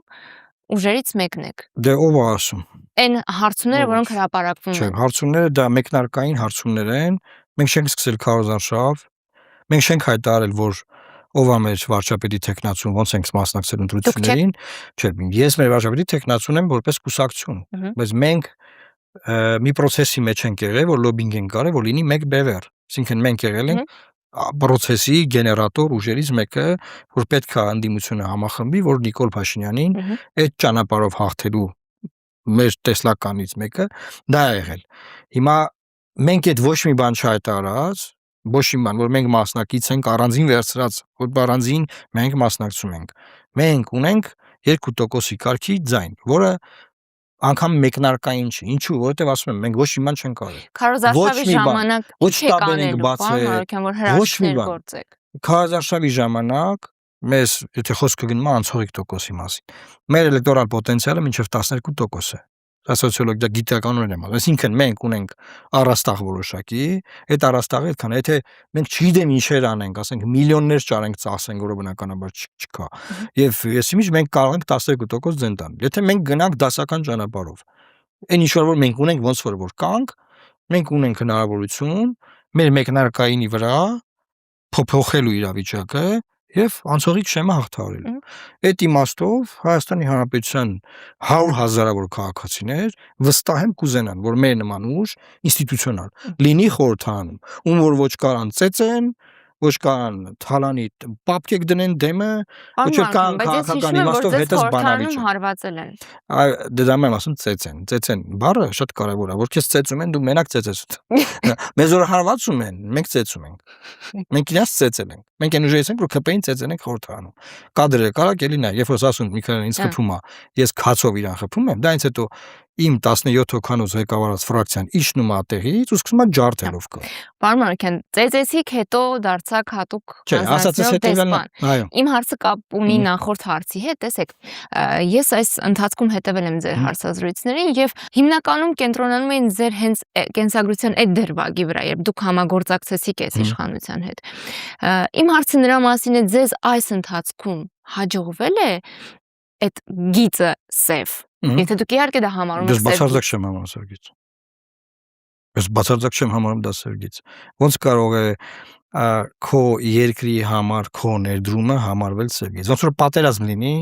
ուժերից մեկն եք։ Դե ով է ասում։ Այն հարցումները, որոնք հրապարակվում են։ Չէ, հարցումները դա մեկնարկային հարցումներ են։ Մենք չենք սկսել քարոզարշավ։ Մենք չենք հայտարարել, որ ով է մեր վարչապետի տեխնացուն, ոնց ենք մասնակցել ընտրություններին։ Չէ, ես մեր վարչապետի տեխնացուն եմ որպես կուսակցություն։ Բայց մենք մի process-ի մեջ ենք եղել, որ լոբինգ ենք կարել, որ լինի մեկ բևեռ։ Այսինքն մենք եղել ենք process-ի գեներատոր ուժերից մեկը, որ պետք է անդիմությունը համախմբի, որ Նիկոլ Փաշինյանին այդ ճանապարհով հաղթելու մեր տեսլականից մեկը դա է եղել։ Հիմա մենք այդ ոչ մի բան չհայտարարած, ոչ մի բան, որ մենք մասնակից ենք առանձին վերցրած, որ առանձին մենք մասնակցում ենք։ Մենք ունենք 2%-ի կարգի ձայն, որը անգամ մեկնարկային չի։ Ինչու՞, որովհետև ասում եմ, մենք ոչ մի բան չենք արել։ Քարոզարշավի ժամանակ ոչ տաբեր ենք բացել, ոչ մի բան։ Քարոզարշավի ժամանակ մեզ, եթե խոսքը գնում է անցողիկ տոկոսի մասին, մեր էլեկտորալ պոտենցիալը մինչև 12% է։ Դա սոցիոլոգիա գիտականորեն եմ ասում։ Այսինքն մենք ունենք առաստաղ որոշակի, այդ առաստաղը այդքան է, եթե մենք չգիտեմ ինչեր անենք, ասենք միլիոններ ճարենք ծախսենք, որը բնականաբար չկա։ Եվ եսիմիջ մենք կարող ենք 12% ձեն տալ։ Եթե մենք գնանք դասական ճանապարհով, այն ինչ որ մենք ունենք ոնց որ կանք, մենք ունենք հնարավորություն մեր մեկնարկայինի վրա փոփոխելու իրավիճակը եւ անցողիկ շեմը հաղթահարելու։ Այդ իմաստով Հայաստանի Հանրապետության 100,000-ավոր քաղաքացիներ վստահ եմ կուզենան, որ մեր նման ուժ ինստիտուցիոնալ լինի խորհրդանում, ում որ ոչ կարան ծեծեն, ոչ կարան թալանի պապկեք դնեն դեմը, ոչ կան քաղաքական իմաստով հետս բանալի չէ։ Հարվածել են։ Դե դա եմ ասում ծեծեն բառը շատ կարևոր է, որ քեզ ծեծում են, դու մենակ ծեծես։ Մեզ որ հարվածում են, մենք ծեծում ենք։ Մենք իրաց ծեծել ենք։ Մենք այն ուժերից ենք, որ ԿՊ-ին ծեծեն ենք խորհրդանում։ Կադրը կարա գելի նայ, երբ որ ասում Միքայելն ինձ խփում է, ես քացով իրան խփում եմ, դա ինձ հետո իմ 17 հոգանոց ղեկավարած ֆրակցիան իջնում է տեղից ու սկսում է ջարդելով կա։ Պարոն Մարուկյան, ծեծեցիք հետո դարձաք հատուկ դեսպան։ Իմ հարցը կապ ունի նախորդ հարցի հետ, տեսեք, ես այս ընթացքում հետևել եմ ձեր հարցազրույցներին եւ հիմնականում կենտրոնանում էին ձեր հենց կենսագրության այդ դրվագի վրա, երբ դուք համագործակցեցիք այս իշխանության հետ։ Իմ հարցը նրա մասին է, ձեզ այս ընթացքում հաջողվել է այդ գիծը սև։ Եթե դուք իհարկե դա համարում եք սև։ Ես բացարձակ չեմ համարում սև գիծ։ Ես բացարձակ չեմ համարում դա սև գիծ։ Ոնց կարող է քո երկրի համար քո ներդրումը համարվել սև գիծ։ Ոնց որ պատերազմ լինի,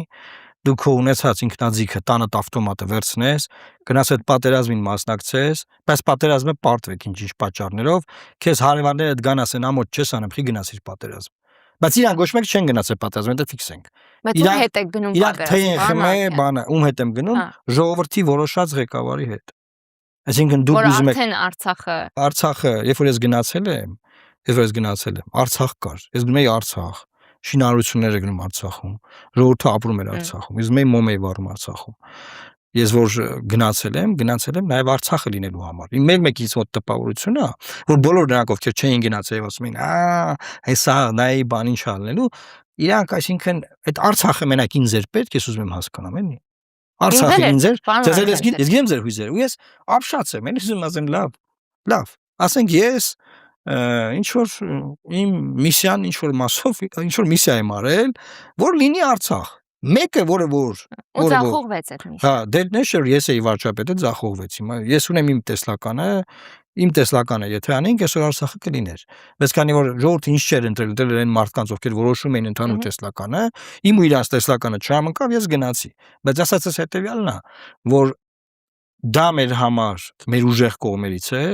դու քո ունեցած ինքնաձիգը տանդ ավտոմատը վերցնես, գնաս այդ պատերազմին մասնակցես, բայց պատերազմը պարտվեք ինչ-ինչ պատճառներով, քեզ հարևաններդ գան ասեն ամոթ չես անում, խի գնացիր պատերազմ։ Բայց իրանք ոչ մեկ չեն գնացել պատերազմ, դա ֆիքս ենք։ Բայց ում հետ եք գնում պատերազմ։ Ում հետ եմ գնում, ժողովրդի որոշած ղեկավարի հետ։ Այսինքն դուք ուզում եք Արցախը, երբ որ ես գնացել եմ, Արցախ կար։ Ես գնում էի Արցախ, շինարարություններ էր գնում Արցախում, ժողովուրդը ապրում էր Արցախում։ Ես մեկ մոմ էի վառում Արցախում։ Ես որ գնացել եմ նաև Արցախը լինելու համար։ Իմ մեկից մոտ տպավորությունն է, որ բոլոր նրանք ովքեր չէին գնացել եւ ասում էին, հեսա նայի բան ինչ ալնելու, իրանք այսինքն այդ Արցախը մենակ ինձ էր պետք, ես ուզում եմ հասկանամ, էլի։ Արցախը ինձ էր, ես գիտեմ ձեր հույզերը, ու ես ապշած եմ, էլի ուզում ասեմ լավ, ասենք ես ինչ որ իմ միսիան ինչ որ մասով ինչ որ միսիա եմ արել, որ լինի Արցախ։ Մեկը որը որ ձախողվեց այդ միսիան։ Հա, դե նշեր ես էի վարչապետը ձախողվեց հիմա։ Ես ունեմ իմ տեսլականը, եթե անենք այսօր Արցախը կլիներ։ Բայց քանի որ ժողովուրդը ինչ չէր ընտրել այն մարդկանց, ովքեր որոշում էին ընդհանուր տեսլականը, իմ ու իրանց տեսլականը չհամընկավ, ես գնացի։ Բայց ասածս հետեւյալն է, որ դա մեր համար մեր ուժեղ կողմերից է,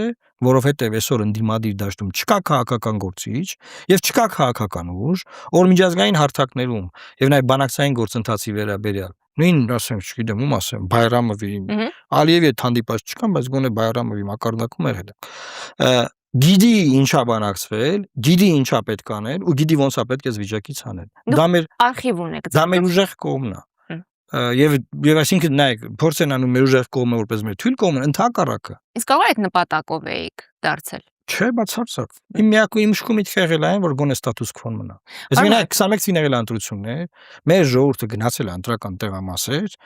որովհետև այսօր ընդդիմադիր դաշտում չկա քաղաքական գործիչ եւ չկա քաղաքական ուժ, որ միջազգային հարթակներում եւ նաեւ բանակցային գործընթացի վերաբերյալ նույն ասեմ, չգիտեմ, ում ասեմ, Բայրամովի, Ալիևի հետ հանդիպած չկան, բայց գոնե Բայրամովի մակարդակում էր հետը։ Գիտի ինչա բանակցվել, գիտի ինչա պետք անել ու գիտի ոնց է պետք է վիճակից անել։ Դա մեր արխիվ ունեք։ Դա մեր ուժեղ կողմն է։ Եվ այսինքն նայեք, փորձ են անում մեր ուժեղ կողմը որպես մեր թույլ կողմը, ընդհակառակը։ Իսկ կարող է այդ նպատակով էիք դարձել։ Չէ, բացարձակ։ Իմ միակ ու իմ շքումից եղել այն, որ գոնե ստատուս քվոն մնա։ Ես մենակ 21-ին եղել ընտրություններ, մեր ժողովուրդը գնացել է ընտրական տեղամասեր,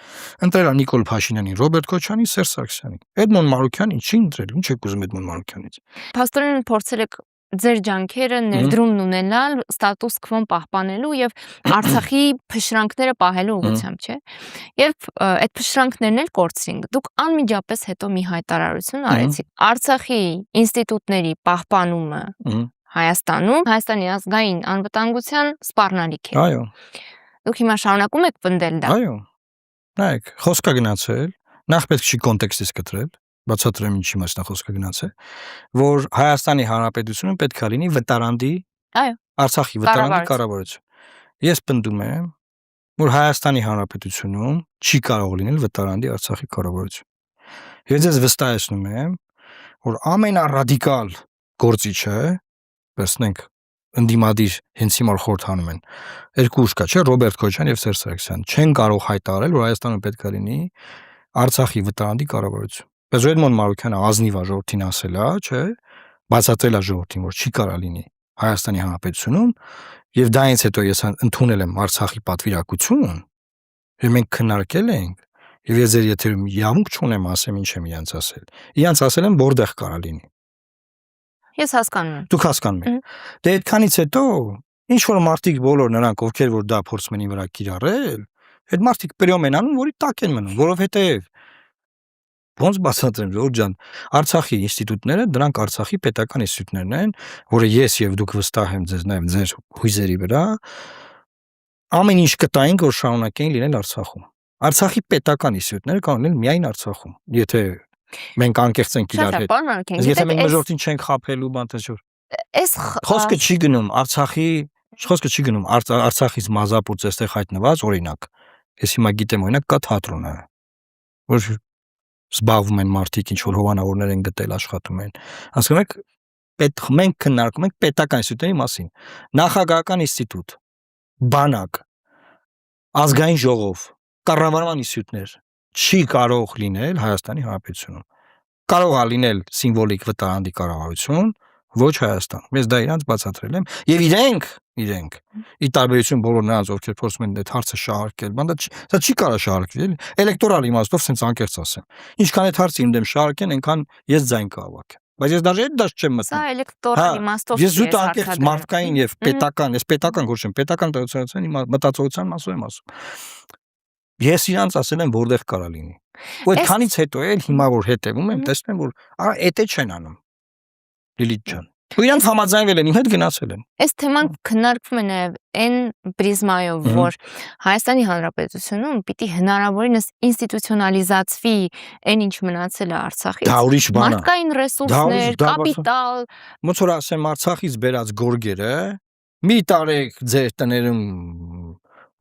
ընտրել է Նիկոլ Փաշինյանին, Ռոբերտ Քոչարյանին, Սերժ Սարգսյանին։ Էդմոն Մարուկյանին չի ընտրել, ինչ եք ուզում Էդմոն Մարուկյանից։ Փաստորեն փորձել եք ձեր ջանքերը ներդրումն ունենալ ստատուս քվոն պահպանելու եւ Արցախի փշրանքները պահելու ուղղությամբ, չէ՞։ Եւ այդ փշրանքներն էլ կորցրինք։ Դուք անմիջապես հետո մի հայտարարություն արեցիք։ Արցախի ինստիտուտների պահպանումը Հայաստանում Հայաստանի ազգային անվտանգության սպառնալիք է։ Այո։ Դուք հիմա շարունակում եք պնդել դա։ Այո։ Նայեք, խոսքա գնացել, նախ պետք չի կոնտեքստից կտրել, բացատրեմ ինչի մասն է խոսքը գնացել, որ Հայաստանի Հանրապետությունը պետք է լինի վտարանդի, այո, Արցախի վտարանդի կառավարություն։ Ես պնդում եմ, որ Հայաստանի Հանրապետությունում չի կարող լինել վտարանդի Արցախի կառավարություն։ Ես ձեզ վստահեցնում եմ, որ ամենառադիկալ գործիչը, վերցնենք ընդդիմադիր հենց հիմա խորհրդանում են, երկու ուժ կա, չէ՞, Ռոբերտ Քոչարյան եւ Սերժ Սարգսյան, չեն կարող հայտարարել, որ Հայաստանում պետք է լինի Արցախի վտարանդի կառավարություն։ Բայց Էդմոն Մարուկյանը ազնիվ է ժողովրդին ասել է, չէ՞, բացատրել է ժողովրդին, որ չի կարող լինի Հայաստանի Հանրապետությունում, եւ դրանից հետո ես ընդունել եմ Արցախի պատվիրակություն, եւ մենք քննարկել ենք, եւ ես ձեր եթերում իրավունք չունեմ ասեմ ինչ եմ իրանց ասել։ Իրանց ասել եմ որտեղ կարա լինի։ Ես հասկանում եմ։ Դուք հասկանում եք։ Դե այդքանից հետո ինչ որ մարդիկ բոլոր նրանք, ովքեր որ դա փորձում են վրա կիրառել, այդ մարդիկ պրիոմ են անում, որի տակ են մնում, որովհետեւ ոնց բացատրեմ, Ժորժ ջան, Արցախի ինստիտուտները, դրանք Արցախի պետական ինստիտուտներն են, որը ես եւ դուք վստահ եմ ձեզ նաեւ ձեր հույզերի վրա ամեն ինչ կտային, որ շարունակեն լինել Արցախում։ Արցախի պետական ինստիտուտները կարող են միայն Արցախում, եթե մենք անկեղծ ենք իրար հետ։ Եթե մենք մժորտին չենք խափելու, բան տես։ Այս խոսքը չի գնում Արցախից մազապուրց այստեղ հայտնված, օրինակ։ Ես հիմա գիտեմ, օրինակ կա թատրոնը, որ զբաղվում են մարդիկ, ինչ որ հովանավորներ են գտել, աշխատում են։ Ասում եք, մենք քննարկում ենք պետական ինստիտուտների մասին։ Նախագահական ինստիտուտ, բանակ, ազգային ժողով, կառավարման ինստիտուտներ չի կարող լինել Հայաստանի Հանրապետությունում։ Կարող է լինել սիմվոլիկ վտարանդի կառավարություն, ոչ Հայաստանում։ Ես դա իրանց բացատրել եմ, եւ իրենք ի տարբերություն բոլոր նրանց, ովքեր փորձում են այդ հարցը շահարկել, բան դա չի կարող շահարկվել, էլեկտորալ իմաստով sense անկեղծ ասեմ։ Ինչքան այդ հարցը իմ դեմ շահարկեն, այնքան ես ձայն կհավաքեմ։ Բայց ես դաժե այդ դաշ չեմ մտնում։ Սա էլեկտորալ իմաստով ես զուտ անկեղծ մարդկային եւ պետական, ես պետական գործեմ, պետական տեղեկատվության մտածողության մասով եմ ասում։ Ես իրանց ասել եմ որտեղ կարա լինի։ Ու այդքանից հետո էլ հիմա որ հետևում եմ, տեսնում եմ որ էտե չեն անում։ Լիլիթ ջան։ Ու իրանց համաձայնվել են, իմ հետ գնացել են։ Այս թեման քննարկվում է նաև այն պրիզմայով, որ Հայաստանի Հանրապետությունում պիտի հնարավորինս ինստիտուցիոնալիզացվի այն ինչ մնացել է Արցախից։ Դա ուրիշ բան է։ Մարդկային ռեսուրսներ, կապիտալ։ Ոնց որ ասեմ Արցախից բերած գորգերը մի տարեք ձեր տներում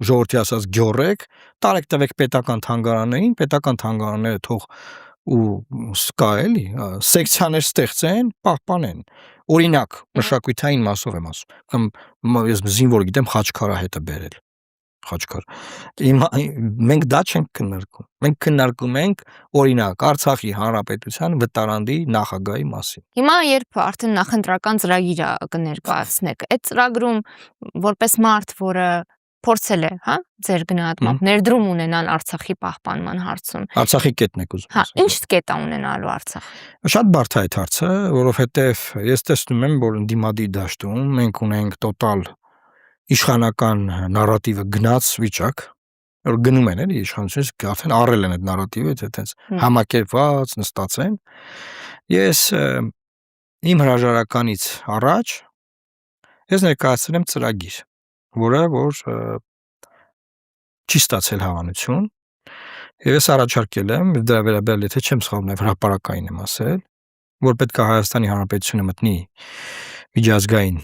ժողովրդի ասած գյորեք, տարեք տվեք պետական թանգարաններին, պետական թանգարանները թող ու սկա էլի սեկցիաներ ստեղծեն, պահպանեն։ Օրինակ, մշակութային մասով եմ ասում։ Կամ ես զինվոր գիտեմ Խաչքարահետը բերել։ Խաչքար։ Մենք դա չենք քննարկում։ Մենք քննարկում ենք օրինակ Արցախի հանրապետության վտարանդի նախագահի մասին։ Հիմա երբ արդեն նախընտրական ծրագիր կներկայացնեք, այդ ծրագրում որպես մարդ, որը փորձել է, հա, ձեր գնահատմամբ ներդրում ունենալ Արցախի պահպանման հարցում։ Արցախի կետն եք ուզում։ Հա, ինչ կետ է ունենալու Արցախ։ Շատ բարդ է այդ հարցը, որովհետև ես տեսնում եմ, որ ընդդիմադիր դաշտում մենք ունենք տոտալ իշխանական նարատիվը գնաց վիճակ, որ գնում են էլի իշխանությունից արդեն առել են այդ նարատիվը, այդպես համակերպված նստած են։ Ես իմ հրաժարականից առաջ ես ներկայացրել եմ ծրագիր, որը որ չի ստացել հավանություն, եւ ես առաջարկել եմ դրա վերաբերյալ, եթե չեմ սխալվում, նաեւ հրապարակային եմ ասել, որ պետք է Հայաստանի Հանրապետությունը մտնի միջազգային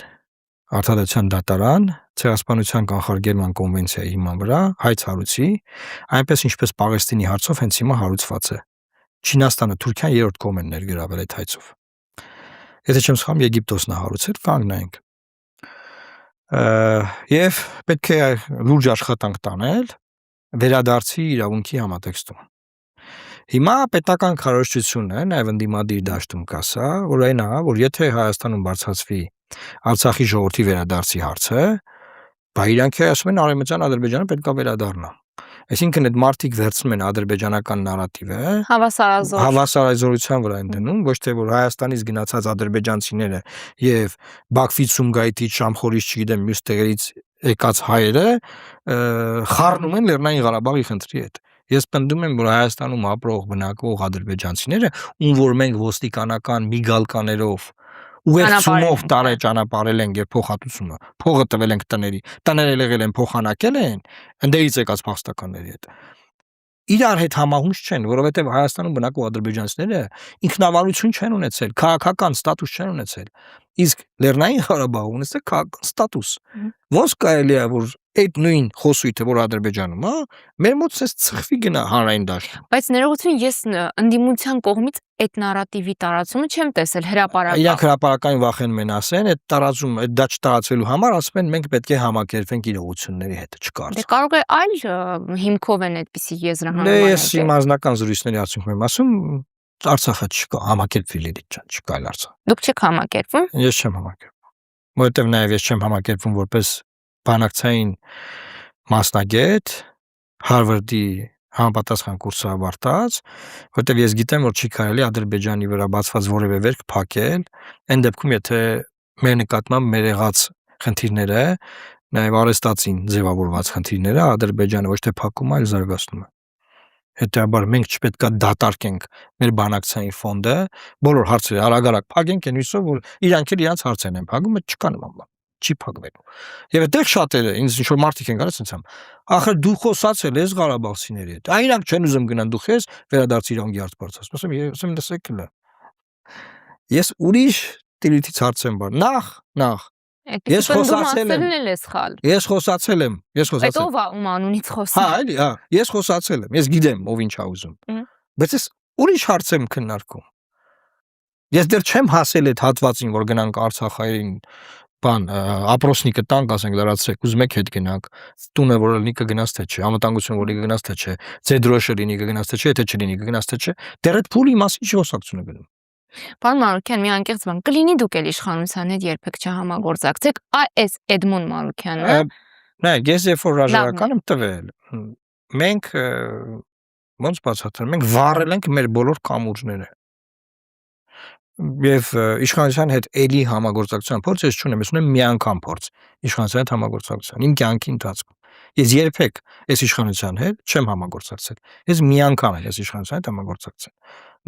արտադրության դատարան, ցեղասպանության կանխարգելման կոնվենցիայի հիման վրա հայց հարուցի, այնպես ինչպես Պաղեստինի հարցով հենց հիմա հարուցված է։ Չինաստանը, Թուրքիան երրորդ կողմ են ներգրավել այդ հայցով։ Եթե չեմ սխալվում, Եգիպտոսն է հարուցել, կանգնենք։ Եվ պետք է լուրջ աշխատանք տանել վերադարձի իրավունքի համատեքստում։ Հիմա պետական քարոզչությունը նաև ընդդիմադիր դաշտում կասա, որ այն է, որ եթե Հայաստանում բարձրացվի Արցախի ժողովրդի վերադարձի հարցը, բա իրանք ասում են Արևմտյան Ադրբեջանը պետք է վերադառնա։ Այսինքն այդ մարտիկ վերցնում են ադրբեջանական նարատիվը, հավասարազորության վրա են դնում, ոչ թե որ Հայաստանից գնացած ադրբեջանցիները եւ Բաքվից, Սումգայիթից, Շամխորից, չգիտեմ, մյուս տեղերից եկած հայերը խառնում են Լեռնային Ղարաբաղի խնդրի հետ։ Ես պնդում եմ, որ Հայաստանում ապրող բնակվող ադրբեջանցիները, ում որ մենք ոստիկանական միգալկաներով ուղերձումով տարե ճանապարհել են եւ փոխհատուցումը, փողը տվել ենք տները եղել են փոխանակել են, ընդերից եկած փախստականների հետ։ Իրար հետ համահունչ չեն, որովհետեւ Հայաստանում բնակվող ադրբեջանցիները ինքնավարություն չեն ունեցել, քաղաքական ստատուս չեն ունեցել։ Իսկ Լեռնային Ղարաբաղը ունեցել քաղաքական ստատուս։ Ոնց կարելի է որ այդ նույն խոսույթը, որ Ադրբեջանում, հա, մեր մոտ էս ծխվի գնա հանրային դաշտ։ Բայց ներողություն, ես ընդդիմության կողմից այդ նարատիվի տարածումը չեմ տեսել հրապարակում։ Իրանք հրապարակային վախենում են ասեն, այդ տարածում, այդ դա չտարածվելու համար ասում են մենք պետք է համակերպենք իրողությունների հետ, չկարծ։ Դե կարող է այլ հիմքով են այդպիսի եզրահանգումներ։ Դե ես իմ անձնական զրույցների արդյունքում եմ ասում, Արցախը չկա, համակերպվի Լիլիթ ջան, չկա այլ Արցախ։ Դուք չեք համակերպվում։ Ես չեմ համակերպվում։ Որովհետև նաև ես չեմ համակերպվում որպես բանակցային մասնագետ, Հարվարդի համապատասխան կուրսը ավարտած, որովհետև ես գիտեմ, որ չի կարելի Ադրբեջանի վրա բացված որևէ վերք փակել, այն դեպքում, եթե մեր նկատմամբ մեր եղած խնդիրները, նաև արեստացին ձևավորված խնդիրները Ադրբեջանը ոչ թե փակում, այլ զարգացնում է։ Հետեւաբար մենք չպետք է դատարկենք մեր բանակցային ֆոնդը, բոլոր հարցերը արագ-արագ փակենք, այն հույսով, որ իրանք էլ իրանց հարցերն են փակում, այդ չկա նման բան, չի փակվելու։ Եվ այդտեղ շատերը ինձ ինչ որ մարդիկ են գալիս ասում, ախր դու խոսացել ես Ղարաբաղցիների հետ։ Իրանք չեն ուզում գնան, դու քեզ վերադարձի իրավունքի հարց բարձրացնում։ Ասում լսեք լա։ Ես ուրիշ տիրույթից հարց եմ բան։ Նախ Ես խոսացել եմ։ Այդ ով է ում անունից խոսում։ Հա, էլի, հա, ես խոսացել եմ։ Ես գիտեմ ով ինչ է ուզում։ Բայց ես ուրիշ հարց եմ քննարկում։ Ես դեռ չեմ հասել այդ հատվածին, որ գնանք Արցախային բան, ապրոսնիկը տանք, ասենք լրացրեք, ուզում եք հետ գնանք, տունը որ լինի կգնաց թե չէ, անվտանգություն որ կգնաց թե չէ, ձեդրոշը լինի կգնաց թե չէ, թե չլինի կգնաց թե չէ, դեռ այդ փուլի մասին ինչ խոսակցություն է գնում։ Պարոն Մանուկյան, մի անկեղծ բան, կլինի դուք էլ իշխանության հետ երբեք չհամագործակցեք, այս Էդմոն Մանուկյանը։ Նայեք, ես երբ որ հրաժարական եմ տվել, մենք ոնց բացատրեմ, մենք վառել ենք մեր բոլոր կամուրջները։ Եվ իշխանության հետ էլի համագործակցության փորձ ես չունեմ, ես ունեմ մի անգամ փորձ իշխանության հետ համագործակցության իմ կյանքի ընթացքում։ Ես երբեք այս իշխանության հետ չեմ համագործակցել։ Ես մի անգամ եմ այս իշխանության հետ համագործակցել։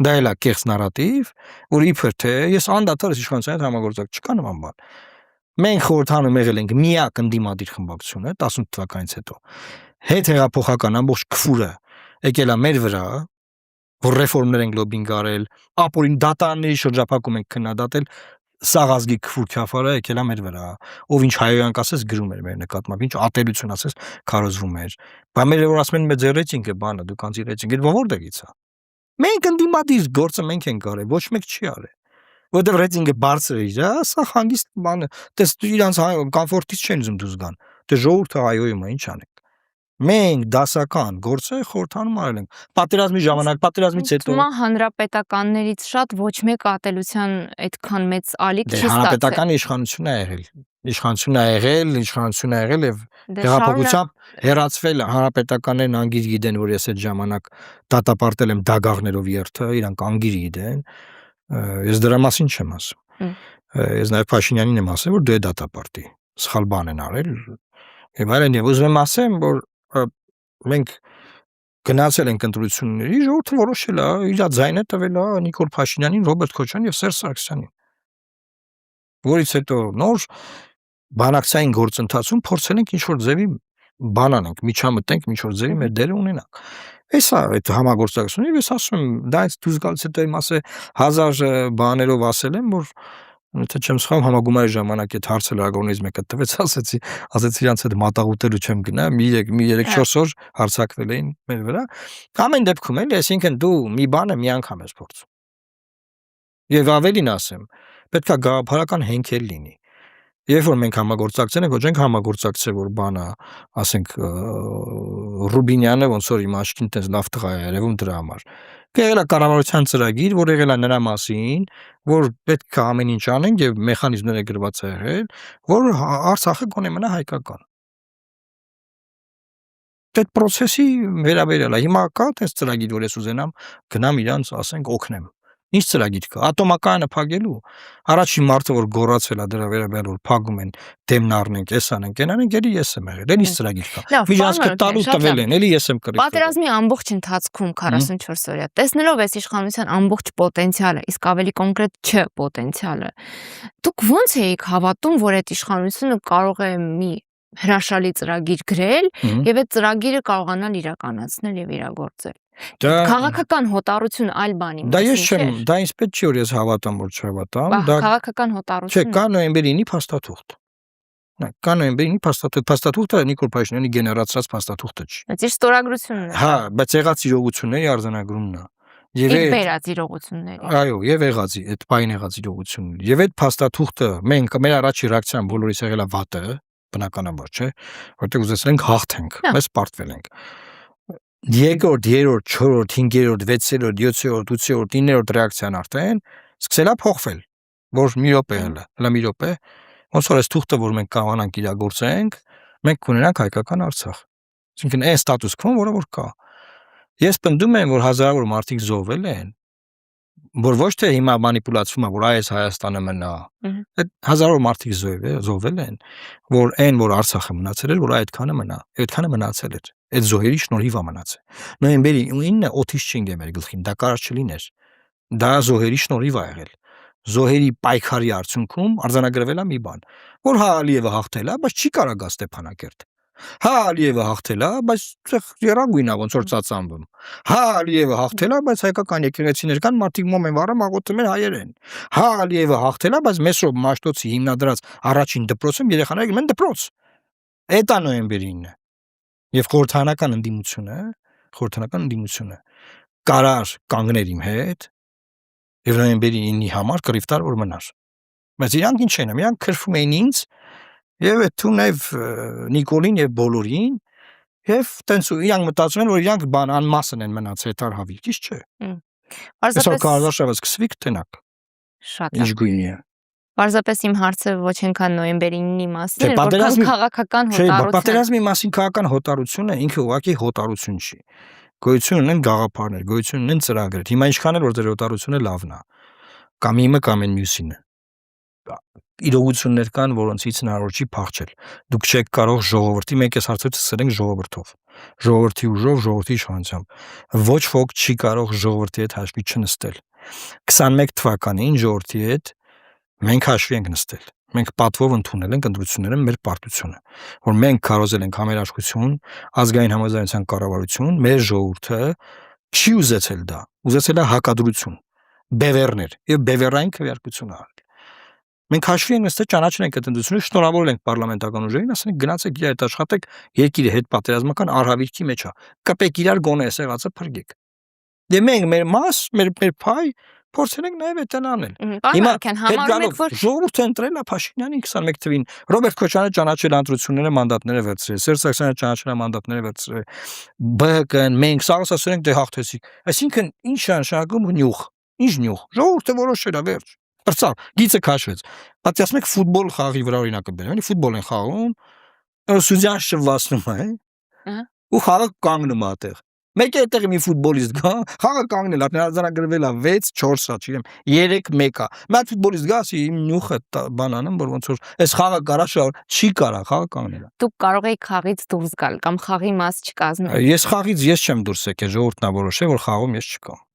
Դա էլ է կեղծ նարատիվ, որ իբր թե ես անդադար իշխանության հետ համագործակցել չկա նման բան։ Մենք խորհրդանում եղել ենք միակ ընդդիմադիր խմբակցությունը 18 թվականից հետո։ Հետ հեղափոխական ամբողջ քֆուրը եկել է մեր վրա, որ ռեֆորմներ ենք լոբինգ արել, ապօրին դատարանների շրջափակում ենք քննադատել, սաղազգի քֆուր քյաֆարը եկել է մեր վրա, ով ինչ հայոյանք ասես գրում էր մեր նկատմամբ, ինչ ատելություն ասես քարոզվում էր։ Բայց մեր որ ասում են մեծ ռեյտինգը բանը, դուք անցի ռեյտինգը որտեղից է։ Մենք ընդդիմադիր գործը մենք ենք արել, ոչ մեկ չի արել։ Որտեղ ռեյտինգը բարձր է, սա հանգիստ բանը, տես իրանց կոմֆորտից չեն ուզում դուրս գան։ Դե ժողովուրդը այոյում է, ինչ անենք։ Մենք դասական գործը խորհրդանում արել ենք։ Պատերազմի ժամանակ, պատերազմից հետո Թվում է հանրապետականներից շատ ոչ մեկ ատելության այդքան մեծ ալիք դե չի ստացել։ հանրապետական իշխանություն է եղել։ Իշխանություն է եղել եւ Դե տեղափոխությամբ հերացվել հանրապետականներն անգիր գիտեն, որ ես այդ ժամանակ դատապարտել եմ դագաղներով երթը, իրանք անգիր գիտեն։ Ես դրա մասին չեմ ասում։ Ես նաեւ Փաշինյանին եմ ասել, որ դու է դատապարտի։ Սխալ բան են արել։ Եվ այլն եւ ուզում եմ ասեմ, որ մենք գնացել ենք ընտրությունների, ժողովուրդը որոշել է, իր ձայնը տվել է Նիկոլ Փաշինյանին, Ռոբերտ Քոչարյանին եւ Սերժ Սարգսյանին։ Որից հետո նոր բանակցային գործընթացում փորձել ենք ինչ-որ ձևի բան անենք, միջամտենք, ինչ-որ ձևի մեր դերը ունենանք։ Էսա այդ համագործակցությունը, ես ասում եմ, դա այս դուրս գալիս հետո իմ ասե 1000 բաներով ասել եմ, որ Եթե չեմ սխալվում, համագումարի ժամանակ այդ հարցը լրագրողներից մեկը տվեց, ասեցի իրանց հետ մատաղուտելու չեմ գնա, մի 3-4 օր հարցակվել էին մեր վրա։ Ամեն դեպքում էլ, այսինքն դու մի բանը մի անգամ ես փորձում։ Եվ ավելին ասեմ, պետք է գաղափարական հենքել լինի։ Երբ որ մենք համագործակցել ենք, ոչ ենք համագործակցել, որ բանը, ասենք, Ռուբինյանը ոնց որ իմ աչքին տես լավ տղա է երևում դրա համար։ Եղել է կառավարության ծրագիր, որ եղել է նրա մասին, որ պետք է ամեն ինչ անենք եւ մեխանիզմները գրված է եղել, որ Արցախը գոնե մնա հայկական։ Այդ process-ի վերաբերյալ է։ Հիմա կա այդպես ծրագիր, որ ես ուզենամ գնամ իրանց, ասենք, օգնեմ։ Ինչ ծրագիր կա։ Ատոմակայանը փակելու։ Առաջին մարդը որ գոռացել է դրա վերաբերյալ որ փակում են, դեմն առնենք, էս անենք, այն անենք, էլի ես եմ եղել, էլի ծրագիր կա։ Միջանցքը տալու տվել են, էլի ես եմ կրել։ Պատերազմի ամբողջ ընթացքում 44 օրյա տեսնելով այս իշխանության ամբողջ պոտենցիալը, իսկ ավելի կոնկրետ չէ պոտենցիալը։ Դուք ոնց էիք հավատում, որ այդ իշխանությունը կարող է մի հրաշալի ծրագիր գրել եւ այդ ծրագիրը կարողանալ իրականացնել եւ իրագործել։ Քաղաքական հոտառություն այլ բանի Դա ես չեմ, դա ինձ պետք չի որ ես հավատամ, որ չհավատամ, դա քաղաքական հոտառություն։ Չէ, կա նոյեմբերի 9-ի փաստաթուղթ։ Կա նոյեմբերի 9-ի փաստաթուղթը Նիկոլ Փաշինյանի գեներացրած փաստաթուղթը չի։ Այդ իր ստորագրությունն է։ Հա, բայց եղած իրողությունների արձանագրումն է։ Եվ վերած իրողությունների։ Այո, եւ եղածի, այդ պայն եղած իրողությունների։ Եվ այդ փաստաթուղթը մենք մեր առաջի ռեակցիան բոլորիս եղել է վատը, բնականաբար, չէ, որտեղ ուզեցել ենք հաղթենք, մեզ պարտվել ենք։ Երկրորդ, երրորդ, չորրորդ, 5-րդ, 6-րդ, 7-րդ, 8-րդ, 9-րդ ռեակցիան արդեն սկսել է փոխվել, որ մի րոպե հələ մի րոպե, ոնց որ այս թուղթը, որ մենք կարողանանք իրագործենք, մենք կունենանք հայկական Արցախ։ Այսինքն այն ստատուս քվոն, որը որ կա։ Ես պնդում եմ, որ հազարավոր մարդիկ զոհվել են, որ ոչ թե հիմա մանիպուլացվում է, որ այս Հայաստանը մնա։ Այդ հազարավոր մարդիկ զոհվել են, որ այն, որ Արցախը մնացել էր, որ այդքանը մնա, այդքանը մնացել էր։ Այդ զոհերի շնորհիվ է մնացել։ Նոյեմբերի 9-ը օթիչ չինգ է մեր գլխին, դա կարող չլիներ։ Դա զոհերի շնորհիվ է եղել։ Զոհերի պայքարի արդյունքում արձանագրվել է մի բան, որ հա Ալիևը հաղթել է, բայց չի կարող գա Ստեփանակերտ։ Հա Ալիևը հաղթել է, բայց երագույն է ոնց որ ծածանվում։ Հա Ալիևը հաղթել է, բայց հայկական եկեղեցիներ կան, մարդիկ մոմ են վառում, աղոթում են հայերեն։ Հա Ալիևը հաղթել է, բայց Մեսրոպ Մաշտոցի հիմնադրած առաջին դպրոցում երեխաները գնում են դպրոց։ Էդ է նոյեմբերի 9-ը։ Եվ խորհրդանական ընդդիմությունը կարար կանգներ իմ հետ եւ նոյեմբերի 9-ի համար կռիվտար որ մնար։ Բայց իրանք ինչ են, իրանք քրվում էին ինձ եւ այդ թունև Նիկոլին եւ բոլորին եւ տենց իրանք մտածում են որ իրանք բան անմասն են մնացել հետար հավիլ, ճիշտ չէ։ Այսօր կարողաշավը սկսվի կտենակ։ Շատ ինչ գույնի է։ Պարզապես իմ հարցը ոչ այնքան նոյեմբերի 9-ի մասին է, որքան քաղաքական հոտառություն։ Պատերազմի մասին քաղաքական հոտառությունը ինքը ուղղակի հոտառություն չի։ Գոյություն ունեն գաղափարներ, գոյություն ունեն ծրագրեր։ Հիմա ինչքան էլ որ դեր հոտառությունը լավն է։ Կամ իմը կամ այն մյուսինը։ Իրողություններ կան, որոնցից հնարավոր չի փախչել։ Դուք չեք կարող ժողովրդի, մենք այս հարցը սկսել ենք ժողովրդով։ Ժողովրդի ուժով, ժողովրդի իշխանությամբ։ Ոչ ոք չի կարող ժողովրդի հետ հաշվի չնստել։ 21 թվականին ժողովրդի հետ մենք հաշվի ենք նստել։ Մենք պատվով ընդունել ենք ընտրությունները մեր պարտությունը, որ մենք կարողացել ենք համերաշխություն, ազգային համաձայնության կառավարություն, մեր ժողովուրդը չի ուզեցել դա, ուզեցել է հակադրություն, բևեռներ եւ բևեռային քվեարկություն արել։ Մենք հաշվի ենք նստել, ճանաչել ենք այդ ընտրությունը, շնորհավորել ենք պարլամենտական ուժերին, ասենք գնացեք իր հետ աշխատեք, երկիրը հետ պատերազմական արհավիրքի մեջ է։ Կպեք իրար գոնե այս եղածը փրկեք։ Դե մենք մեր մաս, մեր փայ փորձել ենք նաև այդ անել։ Պարոն Մարուկյան, համարում եք, որ ժողովուրդը ընտրել է Փաշինյանին 21 թվին։ Ռոբերտ Քոչարյանը ճանաչել ընտրությունները մանդատները վերցրել, Սերժ Սարգսյանը ճանաչել մանդատները վերցրել։ ԲՀԿ-ն մենք սաղս ասում ենք դե հաղթեցիք։ Այսինքն ինչ է նշանակում նյուխ։ Ինչ նյուխ։ Ժողովուրդը որոշել է վերջ։ Բրծավ, գիծը քաշվեց։ Բայց ասում եք ֆուտբոլ խաղի վրա օրինակը բերեմ, էլի ֆուտբոլ են խաղում, սուզյան շվացնում է, ու խաղը կանգնում է այդտեղ։ Մեկ է այդտեղ մի ֆուտբոլիստ գա, խաղը կանգնել է, հնարավորագրվել է 6-4-ա, չգիտեմ, 3-1-ա։ Մի հատ ֆուտբոլիստ գա, ասի իմ նյուխը բանանում, որ ոնց որ այս խաղը կարա չի կարա, խաղը կանգնել է։ Դուք կարող եք խաղից դուրս գալ կամ խաղի մաս չկազմել։ Ես խաղից ես չեմ դուրս եկել, ժողովուրդն է որոշել, որ խաղում ես չկամ։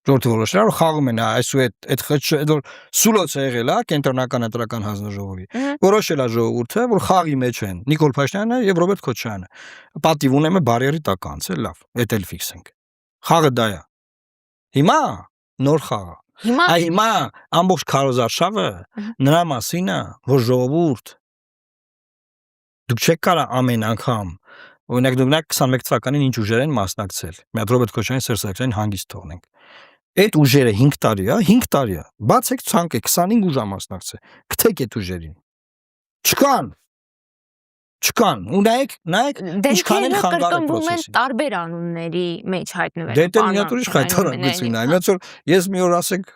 Ժողովուրդը որոշել է, որ խաղում են, այսուհետ այդ որ սուլոցը եղել է կենտրոնական ընտրական հանձնաժողովի։ Որոշել է ժողովուրդը, որ խաղի մեջ են Նիկոլ Փաշինյանը եւ Ռոբերտ Քոչարյանը։ Պատիվ ունեմ է բարիերի տակ անցել, լավ, էդ էլ ֆիքս ենք։ Խաղը դա է։ Հիմա նոր խաղ է։ Հիմա ամբողջ քարոզարշավը նրա մասին է, որ ժողովուրդ դուք չեք կարա ամեն անգամ օրինակ դուք 21 թվականին ինչ ուժեր են մասնակցել։ Մի հատ Ռոբերտ Քոչարյանի Սերժ Սարգսյանին հանգիստ թողնենք։ Այդ ուժերը 5 տարի է, 5 տարի է։ Բացեք ցանկը 25 ուժ մասնակցել։ Գտեք այդ ուժերին։ Չկան։ Ու նայեք ինչքան են խանգարել process-ին։ Տարբեր անունների մեջ հայտնվել։ Դե դա մի հատ ուրիշ խայտարակություն է։ Այնց որ ես մի օր ասեք,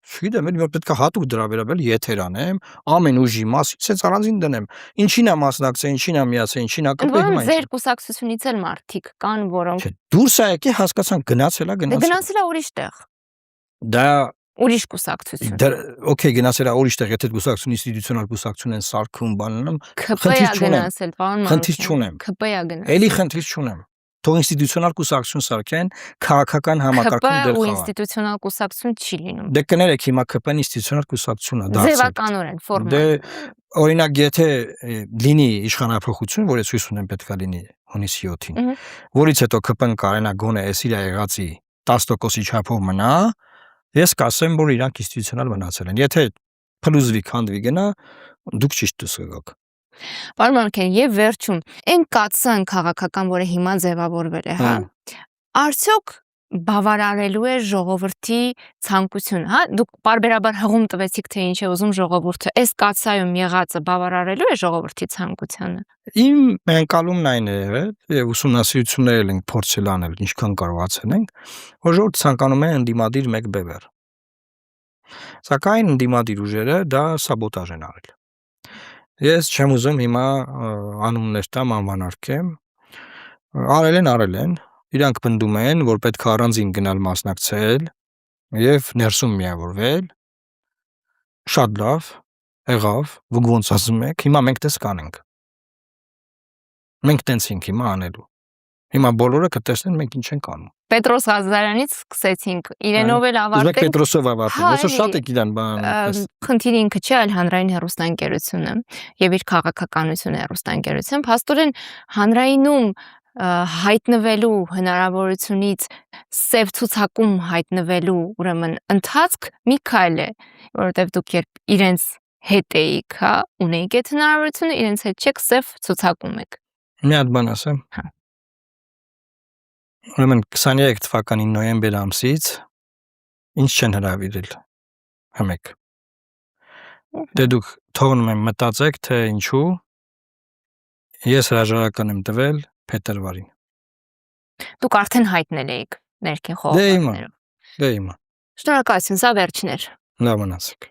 չգիտեմ, մի օր պետք է հատուկ դրա վերաբերել եթեր անեմ, ամեն ուժի մասից էս առանձին դնեմ։ Ինչին է մասնակցել, ինչին է միացել, ինչին է կապել հիմա։ Ձեր կուսակցությունից էլ մարդիկ կան, որոնք դուրս է եկել, հասկացան գնացել է։ Գնացել է ուրիշ տեղ։ Դա ուրիշ կուսակցություն։ Okay, գնացել է ուրիշ տեղ, եթե կուսակցություն ինստիտուցիոնալ կուսակցություն են սարքում բանանում, ՔՊ-ը գնացել, պարոն խնդիր չունեմ։ ՔՊ-ը գնացել։ Էլի խնդիր չունեմ։ Թող ինստիտուցիոնալ կուսակցություն սարքեն, քաղաքական համակարգում դեր խաղա։ ՔՊ-ը ինստիտուցիոնալ կուսակցություն չի լինում։ Դե կներեք հիմա ԿՊ-ն ինստիտուցիոնալ կուսակցություն է դարձել։ Ձևականորեն ֆորմալ։ Դե օրինակ եթե լինի իշխանապահություն, որ ես հույս ունեմ պետքա լինի հունիսի 7-ին, որից հետո ԿՊ-ն կարենա գոնե էս իր եղածի 10%-ի չափով մնա, ես կասեմ, որ իրանք ինստիտուցիոնալ մնացել են։ Եթե փլուզվի քանդվի գնա, դուք ճիշտ դուրս կգաք։ Պարոն Մարուկյան, եւ վերջում, այն կացան քաղաքական, որը հիմա ձևավորվել է, հա։ Արդյոք բավարարելու է ժողովրդի ցանկությունը, հա։ Դուք բարբերաբար հղում տվեցիք, թե ինչ է ուզում ժողովուրդը։ Այս կացայում եղածը բավարարելու է ժողովրդի ցանկությանը։ Իմ մենկալումն այն է եղել, եւ ուսումնասիրություններ ենք փորձել անել, ինչքան կարողացել ենք, որ ժողովուրդը ցանկանում է ընդդիմադիր մեկ բևեռ։ Սակայն ընդդիմադիր ուժերը դա սաբոտաժ են արել։ Ես չեմ ուզում հիմա անուններ տամ, անվանարկեմ։ Արել են, իրանք պնդում են, որ պետք է առանձին գնալ մասնակցել եւ ներսում միավորվել։ Շատ լավ, եղավ, դուք ոնց ասում եք, հիմա մենք դες կանենք։ Մենք տենց ենք հիմա անելու։ Հիմա բոլորը կտեսնեն մենք ինչ ենք անում։ Պետրոս Ղազարյանից սկսեցինք, իրենով էլ ավարտենք։ Ուզում եք Պետրոսով ավարտենք, ոսը շատ եք իրան բան։ Խնդիրը ինքը չէ, այլ հանրային հեռուստաընկերությունը եւ իր քաղաքականությունը հեռուստաընկերություն։ Փաստորեն հանրայինում հայտնվելու հնարավորությունից սև ցուցակում հայտնվելու ուրեմն ընթացք մի քայլ է, որովհետեւ դուք երբ իրենց հետ էիք, հա, ունեիք այդ հնարավորությունը, իրենց հետ չեք սև ցուցակում եք։ Մի հատ բան ասեմ։ Հա։ Ուրեմն 23 թվականի նոյեմբեր ամսից ինչ չեն հրավիրել համեք։ Դե դուք թողնում եմ մտածեք, թե ինչու ես հրաժարական եմ տվել փետրվարին։ Դուք արդեն հայտնել էիք ներքին խորհրդներում։ Դե հիմա։ Շնորհակալություն, սա վերջն էր։ Լավ մնացեք։